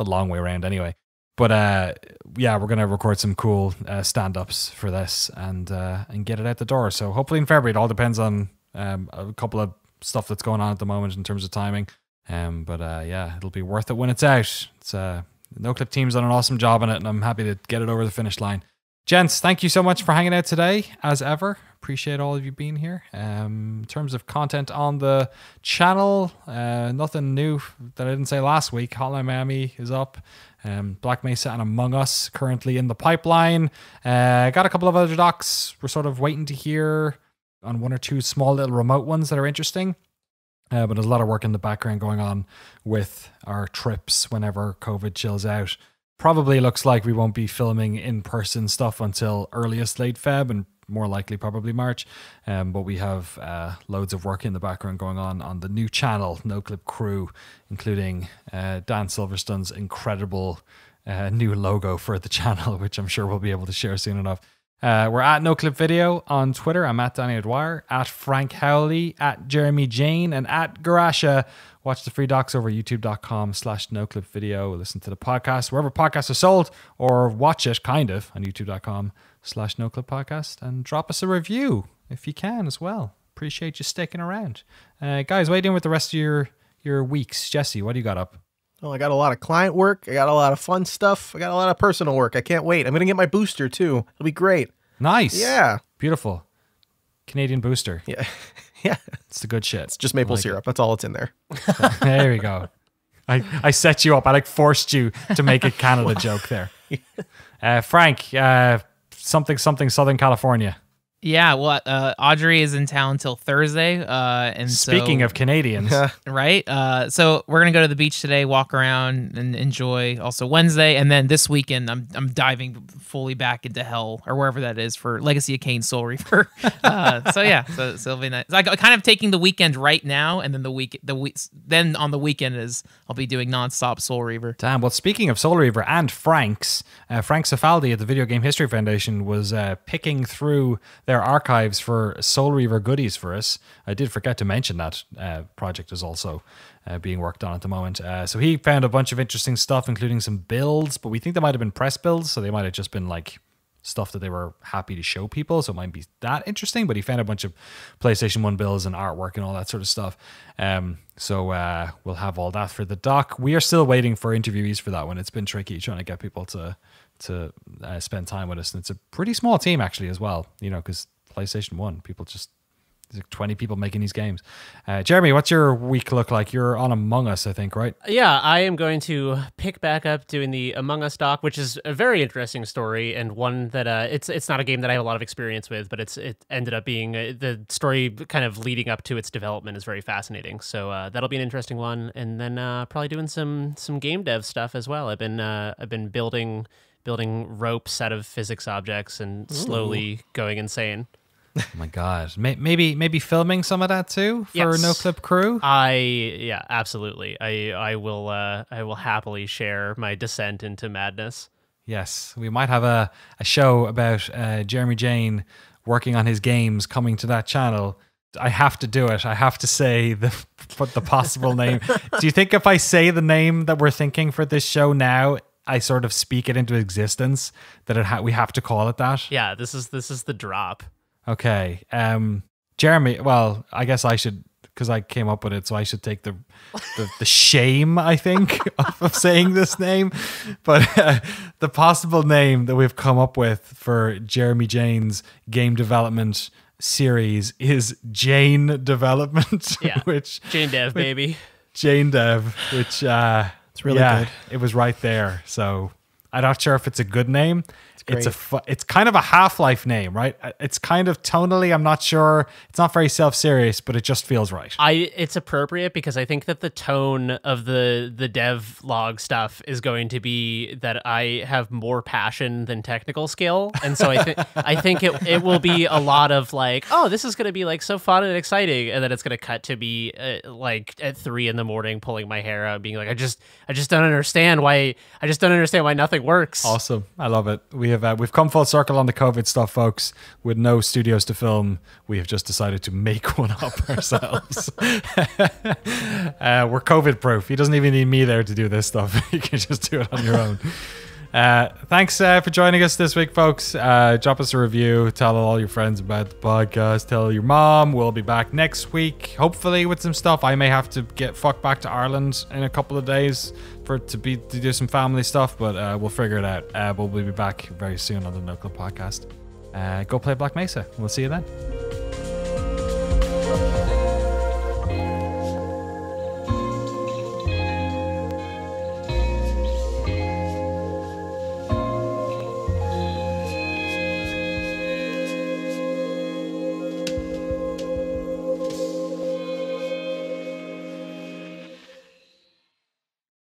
long way around anyway. But yeah, we're going to record some cool stand-ups for this and get it out the door. So hopefully in February. It all depends on a couple of stuff that's going on at the moment in terms of timing. But yeah, it'll be worth it when it's out. It's the Noclip team's done an awesome job on it, and I'm happy to get it over the finish line. Gents, thank you so much for hanging out today, as ever. Appreciate all of you being here. In terms of content on the channel, nothing new that I didn't say last week. Hotline Miami is up. Black Mesa and Among Us currently in the pipeline. Got a couple of other docs. We're sort of waiting to hear on one or two small little remote ones that are interesting. But there's a lot of work in the background going on with our trips whenever COVID chills out. Probably looks like we won't be filming in-person stuff until earliest late Feb and more likely probably March. But we have loads of work in the background going on the new channel, Noclip Crew, including Dan Silverstone's incredible new logo for the channel, which I'm sure we'll be able to share soon enough. We're at Noclip Video on Twitter. I'm at Danny O'Dwyer, at Frank Howley, at Jeremy Jane, and at Garasha. Watch the free docs over youtube.com/Noclip Video. Listen to the podcast wherever podcasts are sold, or watch it kind of on youtube.com/Noclip Podcast, and drop us a review if you can as well. Appreciate you sticking around. Guys, what are you doing with the rest of your weeks? Jesse, what do you got up? Well, I got a lot of client work. I got a lot of fun stuff. I got a lot of personal work. I can't wait. I'm going to get my booster too. It'll be great. Nice. Yeah. Beautiful. Canadian booster. Yeah. Yeah. It's the good shit. It's just maple syrup. That's all it's in there. There we go. I set you up. I forced you to make a Canada joke there. Frank, something Southern California. Yeah, well, Audrey is in town till Thursday. And speaking of Canadians, right? So we're gonna go to the beach today, walk around, and enjoy. Also Wednesday, and then this weekend, I'm diving fully back into hell or wherever that is for Legacy of Kain Soul Reaver. So yeah, so it'll be nice. Like kind of taking the weekend right now, and then then on the weekend I'll be doing nonstop Soul Reaver. Damn. Well, speaking of Soul Reaver and Frank Cifaldi at the Video Game History Foundation was picking through their archives for Soul Reaver goodies for us. I did forget to mention that project is also being worked on at the moment. So he found a bunch of interesting stuff, including some builds, but we think they might have been press builds, so they might have just been like stuff that they were happy to show people, so it might be that interesting, but he found a bunch of PlayStation 1 builds and artwork and all that sort of stuff. So we'll have all that for the doc. We are still waiting for interviewees for that one. It's been tricky trying to get people to spend time with us, and it's a pretty small team actually as well, you know, because PlayStation 1 people just There's like 20 people making these games. Jeremy, what's your week look like? You're on Among Us, I think, right? Yeah, I am going to pick back up doing the Among Us doc, which is a very interesting story and one that it's not a game that I have a lot of experience with, but it ended up being the story kind of leading up to its development is very fascinating. So that'll be an interesting one, and then probably doing some game dev stuff as well. I've been building ropes out of physics objects and slowly going insane. Oh my god! Maybe filming some of that too for Yes. Noclip crew. Yeah, absolutely. I will happily share my descent into madness. Yes, we might have a show about Jeremy Jane working on his games coming to that channel. I have to do it. I have to say the possible name. Do you think if I say the name that we're thinking for this show now, I sort of speak it into existence that we have to call it that? Yeah, this is the drop. Okay. Jeremy, well, I guess I should, because I came up with it, so I should take the shame, I think, of saying this name. But the possible name that we've come up with for Jeremy Jane's game development series is Jane Development. Yeah, which Jane Dev, baby. Jane Dev, which It's really good. It was right there. So I'm not sure if it's a good name. Great. It's kind of a Half-Life name, right? It's kind of tonally, I'm not sure. It's not very self-serious, but it just feels right. It's appropriate because I think that the tone of the dev log stuff is going to be that I have more passion than technical skill, and so I think it will be a lot of like, oh, this is going to be like so fun and exciting, and then it's going to cut to be like at 3 a.m. pulling my hair out, being like, I just don't understand why nothing works. Awesome. I love it. We've come full circle on the COVID stuff, folks. With no studios to film, we have just decided to make one up ourselves. We're COVID proof. He doesn't even need me there to do this stuff. You can just do it on your own. Thanks for joining us this week, folks. Drop us a review. Tell all your friends about the podcast. Tell your mom. We'll be back next week, hopefully with some stuff. I may have to get fucked back to Ireland in a couple of days to do some family stuff, but we'll figure it out. We'll be back very soon on the Noclip podcast. Go play Black Mesa. We'll see you then.